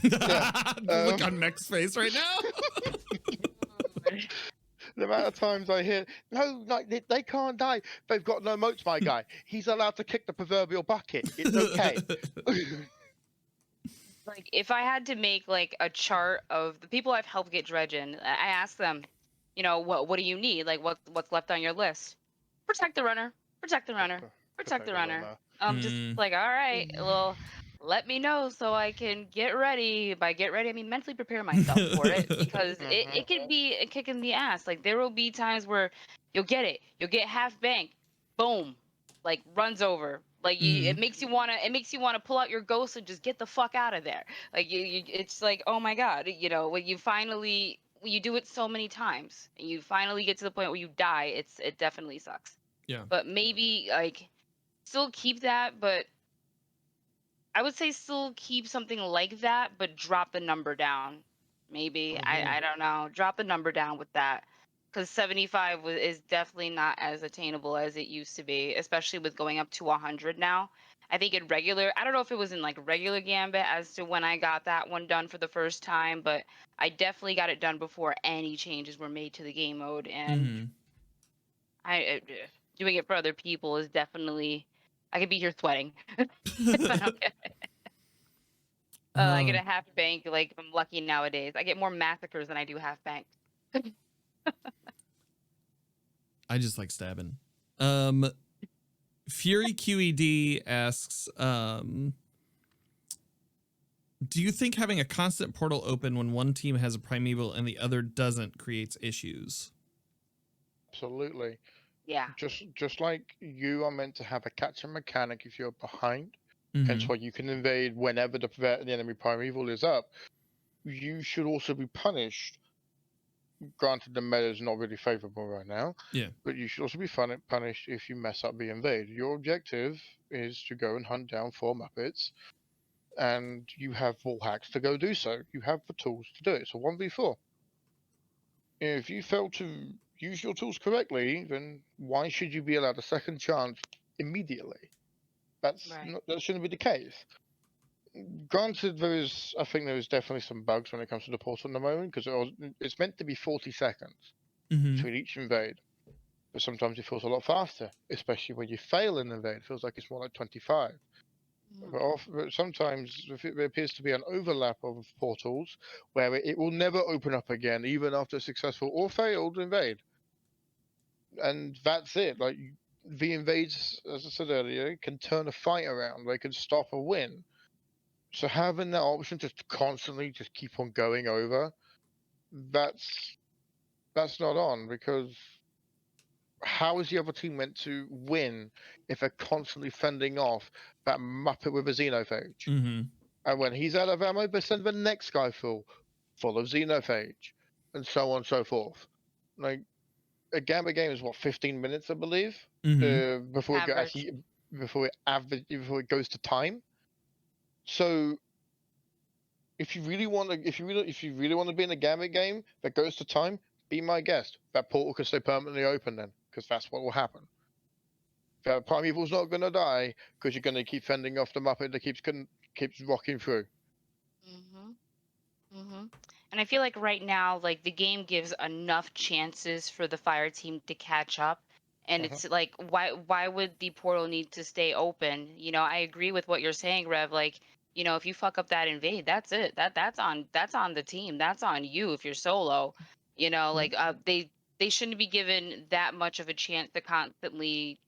[SPEAKER 1] yeah. Look on Mech's face right now.
[SPEAKER 3] the amount of times I hear, no, like they can't die. They've got no motes, my guy. He's allowed to kick the proverbial bucket. It's okay.
[SPEAKER 2] Like if I had to make like a chart of the people I've helped get Dredgen, I ask them, you know, what do you need? Like what's left on your list? Protect the runner. Protect the runner. Protect the runner. I'm just like, all right, well, let me know so I can get ready. By get ready, I mean mentally prepare myself for it because it could be a kick in the ass. Like there will be times where you'll get it, you'll get half bank, boom, like runs over. Like it makes you wanna pull out your ghost and just get the fuck out of there. Like it's like, oh my god, you know, when you do it so many times and you finally get to the point where you die, it definitely sucks.
[SPEAKER 1] Yeah.
[SPEAKER 2] But maybe like still keep that, but I would say still keep something like that, but drop the number down. Maybe I don't know. Drop the number down with that, because 75 is definitely not as attainable as it used to be, especially with going up to 100 now. I think in regular, I don't know if it was in like regular Gambit as to when I got that one done for the first time, but I definitely got it done before any changes were made to the game mode, and doing it for other people is definitely, I could be here sweating. If I don't get it. I get a half bank. Like I'm lucky nowadays. I get more massacres than I do half banks.
[SPEAKER 1] I just like stabbing. Fury QED asks, do you think having a constant portal open when one team has a primeval and the other doesn't creates issues?
[SPEAKER 3] Absolutely.
[SPEAKER 2] Yeah.
[SPEAKER 3] Just like you are meant to have a catch mechanic if you're behind, hence
[SPEAKER 1] Mm-hmm.
[SPEAKER 3] why you can invade whenever the enemy primeval is up. You should also be punished. Granted, the meta is not really favorable right now.
[SPEAKER 1] Yeah.
[SPEAKER 3] But you should also be punished if you mess up the invade. Your objective is to go and hunt down 4 Muppets, and you have wall hacks to go do so. You have the tools to do it. So 1v4. If you fail to use your tools correctly, then why should you be allowed a second chance immediately? That's
[SPEAKER 2] Right.
[SPEAKER 3] not, that shouldn't be the case. Granted, I think there is definitely some bugs when it comes to the portal at the moment, because it's meant to be 40 seconds
[SPEAKER 1] Mm-hmm.
[SPEAKER 3] between each invade. But sometimes it feels a lot faster, especially when you fail an invade. It feels like it's more like 25. But sometimes there appears to be an overlap of portals where it will never open up again, even after a successful or failed invade. And that's it. Like the invades, as I said earlier, can turn a fight around. They can stop a win. So having that option just to constantly just keep on going over, that's not on, because how is the other team meant to win if they're constantly fending off that Muppet with a Xenophage?
[SPEAKER 1] Mm-hmm.
[SPEAKER 3] And when he's out of ammo, they send the next guy full of Xenophage, and so on and so forth. Like a Gambit game is what, 15 minutes, I believe,
[SPEAKER 1] Mm-hmm.
[SPEAKER 3] before it
[SPEAKER 2] Average.
[SPEAKER 3] before it goes to time. So if you really want to, if you really want to be in a Gambit game that goes to time, be my guest. That portal can stay permanently open then, because that's what will happen. That primeval's not gonna die because you're gonna keep fending off the Muppet that keeps rocking through.
[SPEAKER 2] And I feel like right now, like the game gives enough chances for the fire team to catch up. And
[SPEAKER 3] Mhm.
[SPEAKER 2] it's like, why would the portal need to stay open? I agree with what you're saying, Rev. Like, if you fuck up that invade, that's it. That's on the team. That's on you if you're solo.
[SPEAKER 3] Mhm.
[SPEAKER 2] Like they shouldn't be given that much of a chance to constantly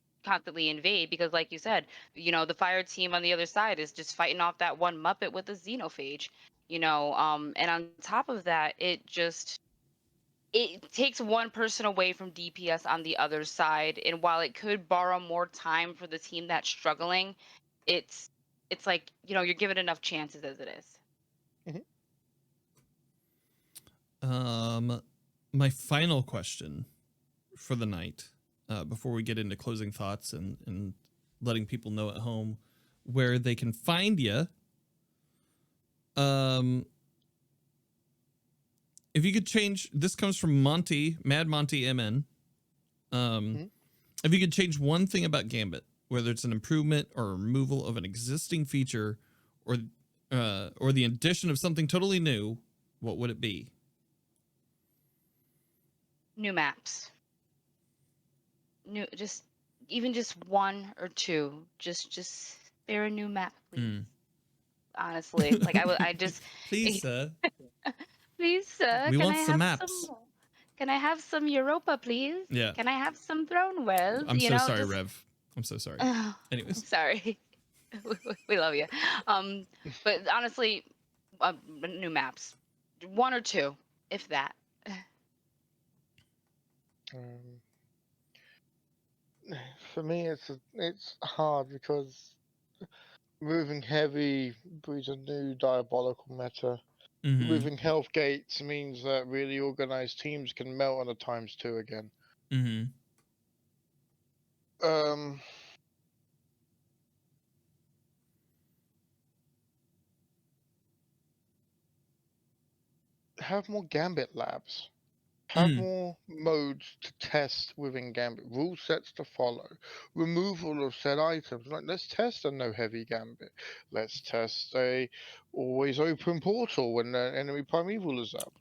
[SPEAKER 2] invade, because like you said, the fire team on the other side is just fighting off that one Muppet with a xenophage. And on top of that, it takes one person away from DPS on the other side, and while it could borrow more time for the team that's struggling, it's it's like, you're given enough chances as it is.
[SPEAKER 1] My final question for the night, before we get into closing thoughts and letting people know at home where they can find you. If you could change, this comes from Mad Monty MN. If you could change one thing about Gambit, whether it's an improvement or removal of an existing feature, or the addition of something totally new, what would it be?
[SPEAKER 2] New maps. Just one or two. Just spare a new map, please. Honestly, like I just
[SPEAKER 1] Please, sir.
[SPEAKER 2] please, sir,
[SPEAKER 1] We
[SPEAKER 2] can
[SPEAKER 1] want
[SPEAKER 2] I
[SPEAKER 1] some
[SPEAKER 2] have
[SPEAKER 1] maps.
[SPEAKER 2] some? Can I have some Europa, please?
[SPEAKER 1] Yeah.
[SPEAKER 2] Can I have some Throne Wells?
[SPEAKER 1] I'm so sorry,
[SPEAKER 2] Just.
[SPEAKER 1] Rev. I'm so sorry.
[SPEAKER 2] I'm
[SPEAKER 1] Anyways.
[SPEAKER 2] sorry. We love you. But honestly, new maps, one or two, if that.
[SPEAKER 3] For me, it's hard because moving heavy breeds a new diabolical meta.
[SPEAKER 1] Mm-hmm.
[SPEAKER 3] Moving health gates means that really organized teams can melt on a ×2 again.
[SPEAKER 1] Mm-hmm.
[SPEAKER 3] Have more Gambit labs. Have more modes to test within Gambit. Rule sets to follow. Removal of said items. Like, let's test a no heavy Gambit. Let's test a always open portal when the enemy primeval is up.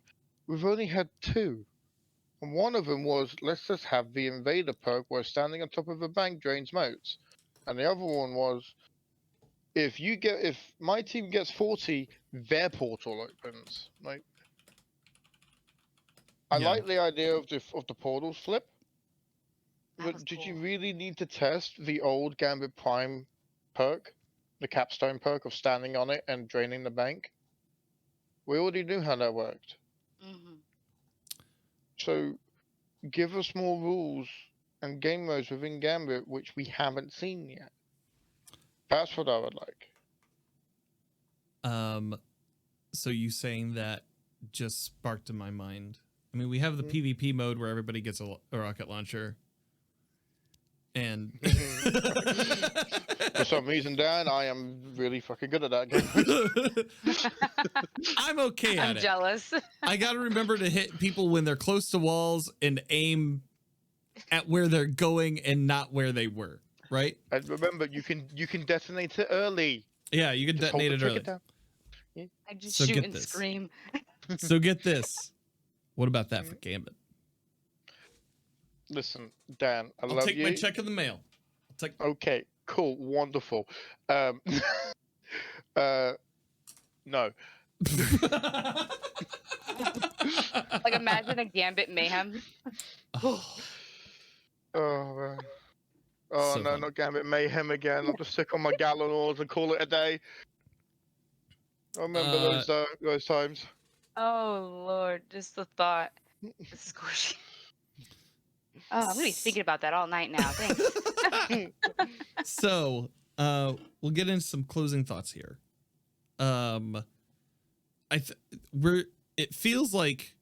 [SPEAKER 3] We've only had 2. And one of them was, let's just have the invader perk where standing on top of a bank drains moats. And the other one was, if my team gets 40, their portal opens. Like, I
[SPEAKER 1] Yeah.
[SPEAKER 3] like the idea of the portals flip,
[SPEAKER 2] That was
[SPEAKER 3] but did you
[SPEAKER 2] cool.
[SPEAKER 3] really need to test the old Gambit Prime perk, the capstone perk of standing on it and draining the bank? We already knew how that worked.
[SPEAKER 2] Hmm.
[SPEAKER 3] So give us more rules and game modes within Gambit which we haven't seen yet. That's what I would like.
[SPEAKER 1] So you saying that just sparked in my mind. I mean, we have the PvP mode where everybody gets a rocket launcher, and
[SPEAKER 3] For some reason, Dan, I am really fucking good at that game.
[SPEAKER 1] I'm okay at
[SPEAKER 2] I'm
[SPEAKER 1] it.
[SPEAKER 2] jealous.
[SPEAKER 1] I got to remember to hit people when they're close to walls and aim at where they're going and not where they were. Right?
[SPEAKER 3] And remember, you can detonate it early.
[SPEAKER 1] Yeah, you can
[SPEAKER 3] Just hold
[SPEAKER 1] detonate
[SPEAKER 3] the
[SPEAKER 1] it
[SPEAKER 3] trigger
[SPEAKER 1] early.
[SPEAKER 3] down.
[SPEAKER 2] I just
[SPEAKER 1] So
[SPEAKER 2] shoot
[SPEAKER 1] get
[SPEAKER 2] and
[SPEAKER 1] this.
[SPEAKER 2] scream.
[SPEAKER 1] So get this. What about that for Gambit?
[SPEAKER 3] Listen, Dan,
[SPEAKER 1] I'll
[SPEAKER 3] love
[SPEAKER 1] take
[SPEAKER 3] you.
[SPEAKER 1] my check in the mail. I'll take.
[SPEAKER 3] Okay, cool, wonderful. No.
[SPEAKER 2] Like, imagine a Gambit mayhem.
[SPEAKER 1] Oh,
[SPEAKER 3] Oh man. Oh
[SPEAKER 1] so
[SPEAKER 3] no,
[SPEAKER 1] fun.
[SPEAKER 3] not Gambit Mayhem again. I'll just stick on my gallon oars and call it a day. I remember those times.
[SPEAKER 2] Oh Lord, just the thought. The squishy. Oh, I'm gonna be thinking about that all night now. Thanks.
[SPEAKER 1] So, we'll get into some closing thoughts here. It feels like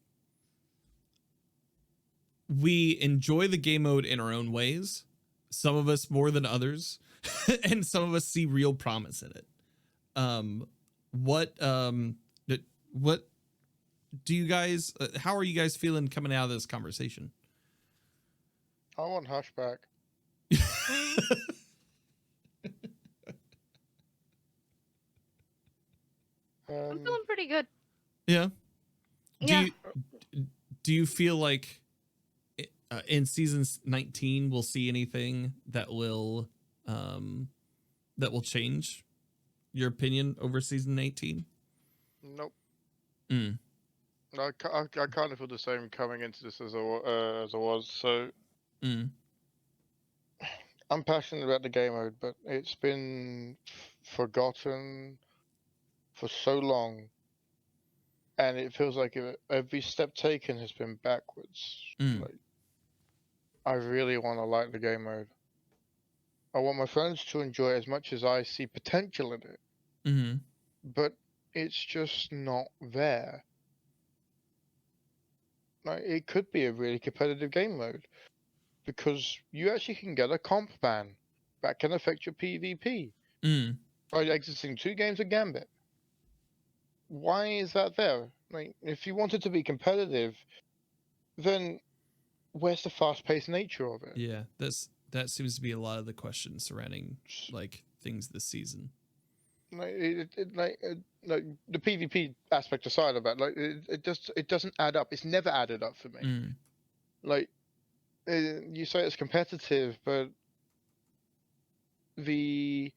[SPEAKER 1] we enjoy the game mode in our own ways. Some of us more than others, and some of us see real promise in it. What do you guys? How are you guys feeling coming out of this conversation?
[SPEAKER 3] I want Hushback.
[SPEAKER 2] I'm feeling pretty good.
[SPEAKER 1] Yeah.
[SPEAKER 2] Yeah.
[SPEAKER 1] Do you feel like in season 19 we'll see anything that will change your opinion over season 18?
[SPEAKER 3] Nope.
[SPEAKER 1] Mm.
[SPEAKER 3] I kind of feel the same coming into this as I was. So I'm passionate about the game mode, but it's been forgotten for so long, and it feels like every step taken has been backwards. Like, I really want to like the game mode. I want my friends to enjoy it as much as I see potential in it.
[SPEAKER 1] Mm-hmm.
[SPEAKER 3] But it's just not there. Like, it could be a really competitive game mode, because you actually can get a comp ban that can affect your PvP by exiting 2 games of Gambit. Why is that there? Like, if you want it to be competitive, then where's the fast-paced nature of it?
[SPEAKER 1] Yeah, that seems to be a lot of the questions surrounding like things this season.
[SPEAKER 3] Like, like the PvP aspect aside of that, like it doesn't add up. It's never added up for me. Like, you say it's competitive, but the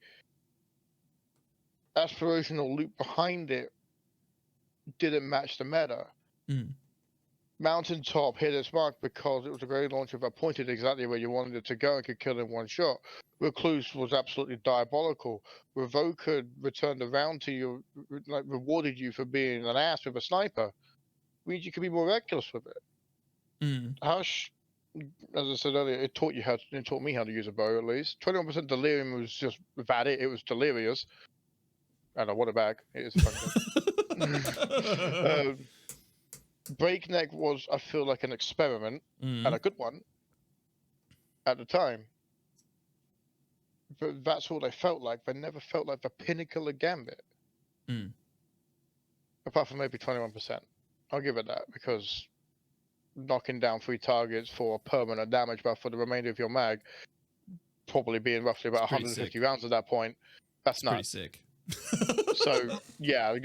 [SPEAKER 3] aspirational loop behind it didn't match the meta. Mountaintop hit its mark because it was a great launcher that pointed exactly where you wanted it to go and could kill in one shot. Recluse was absolutely diabolical. Revoker returned around to you, like rewarded you for being an ass with a sniper. Means you could be more reckless with it. Hush, as I said earlier, it taught me how to use a bow at least. 21% delirium was just that it was delirious. And I want it back. It is fucking Breakneck was, I feel like, an experiment, and a good one at the time. But that's all they felt like. They never felt like the pinnacle of Gambit. Apart from maybe 21%. I'll give it that, because knocking down 3 targets for permanent damage buff for the remainder of your mag, probably being roughly about 150 rounds at that point, that's nuts.
[SPEAKER 1] Pretty sick.
[SPEAKER 3] So, yeah,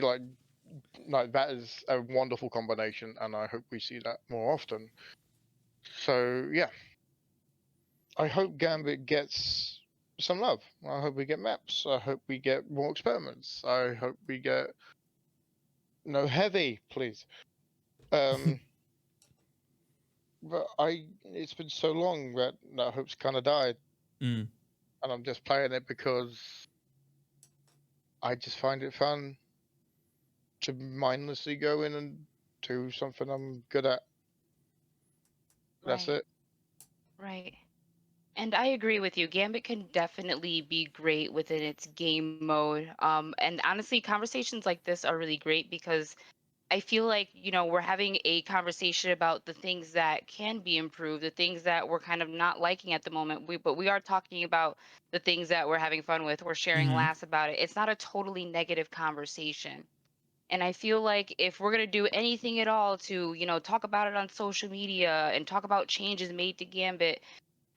[SPEAKER 3] like that is a wonderful combination, and I hope we see that more often. So yeah, I hope Gambit gets some love. I hope we get maps. I hope we get more experiments. I hope we get no heavy, please. But it's been so long that hope's kind of died,
[SPEAKER 1] Mm.
[SPEAKER 3] and I'm just playing it because I just find it fun to mindlessly go in and do something I'm good at. That's
[SPEAKER 2] Right.
[SPEAKER 3] it.
[SPEAKER 2] Right. And I agree with you. Gambit can definitely be great within its game mode. And honestly, conversations like this are really great because I feel like, we're having a conversation about the things that can be improved, the things that we're kind of not liking at the moment. But we are talking about the things that we're having fun with. We're sharing
[SPEAKER 1] Mm-hmm.
[SPEAKER 2] laughs about it. It's not a totally negative conversation. And I feel like if we're going to do anything at all to, talk about it on social media and talk about changes made to Gambit,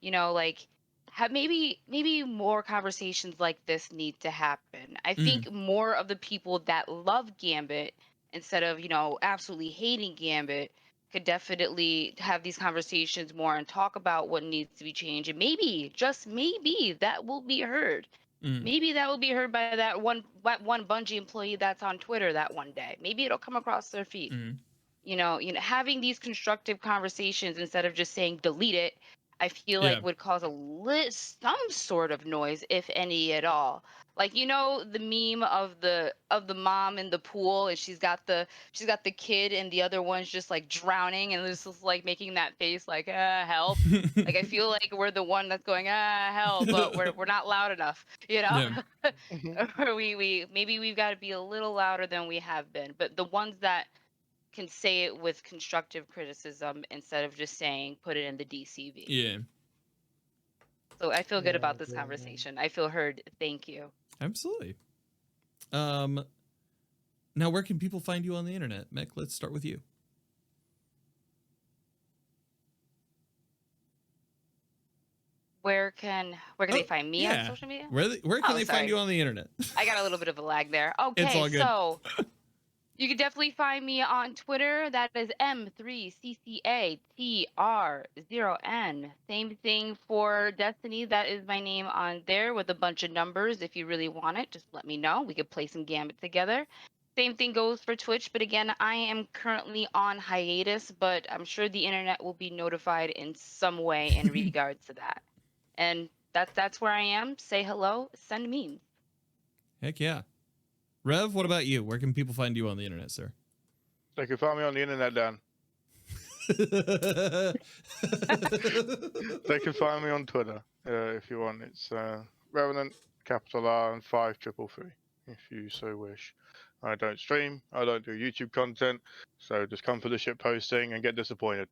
[SPEAKER 2] like have maybe more conversations like this need to happen. I
[SPEAKER 1] Mm.
[SPEAKER 2] think more of the people that love Gambit instead of, absolutely hating Gambit could definitely have these conversations more and talk about what needs to be changed. And maybe, just maybe, that will be heard.
[SPEAKER 1] Mm.
[SPEAKER 2] Maybe that will be heard by that one Bungie employee that's on Twitter that one day. Maybe it'll come across their feed.
[SPEAKER 1] Mm.
[SPEAKER 2] Having these constructive conversations instead of just saying delete it, I feel
[SPEAKER 1] Yeah.
[SPEAKER 2] like would cause some sort of noise, if any at all. Like, the meme of the mom in the pool, and she's got the kid, and the other one's just like drowning, and this is like making that face like help. Like, I feel like we're the one that's going help, but we're not loud enough,
[SPEAKER 1] Yeah.
[SPEAKER 2] or we maybe we've got to be a little louder than we have been. But the ones that can say it with constructive criticism instead of just saying put it in the DCV.
[SPEAKER 1] Yeah.
[SPEAKER 2] So I feel good
[SPEAKER 3] Yeah,
[SPEAKER 2] about this
[SPEAKER 3] yeah.
[SPEAKER 2] conversation. I feel heard. Thank you.
[SPEAKER 1] Absolutely. Now where can people find you on the internet? Mick, let's start with you.
[SPEAKER 2] Where can they find me on
[SPEAKER 1] Yeah.
[SPEAKER 2] social media?
[SPEAKER 1] Where can
[SPEAKER 2] Oh,
[SPEAKER 1] they find you
[SPEAKER 2] sorry.
[SPEAKER 1] on the internet?
[SPEAKER 2] I got a little bit of a lag there.
[SPEAKER 1] It's
[SPEAKER 2] Okay,
[SPEAKER 1] all good.
[SPEAKER 2] so you can definitely find me on Twitter. That is M3CCATR0N. Same thing for Destiny. That is my name on there with a bunch of numbers. If you really want it, just let me know. We could play some Gambit together. Same thing goes for Twitch. But again, I am currently on hiatus, but I'm sure the internet will be notified in some way in regards to that. And that's where I am. Say hello, send memes.
[SPEAKER 1] Heck yeah. Rev, what about you? Where can people find you on the internet, sir?
[SPEAKER 3] They can find me on the internet, Dan. They can find me on Twitter if you want. It's Revenant, capital R, and 5333, if you so wish. I don't stream. I don't do YouTube content. So just come for the shit posting and get disappointed.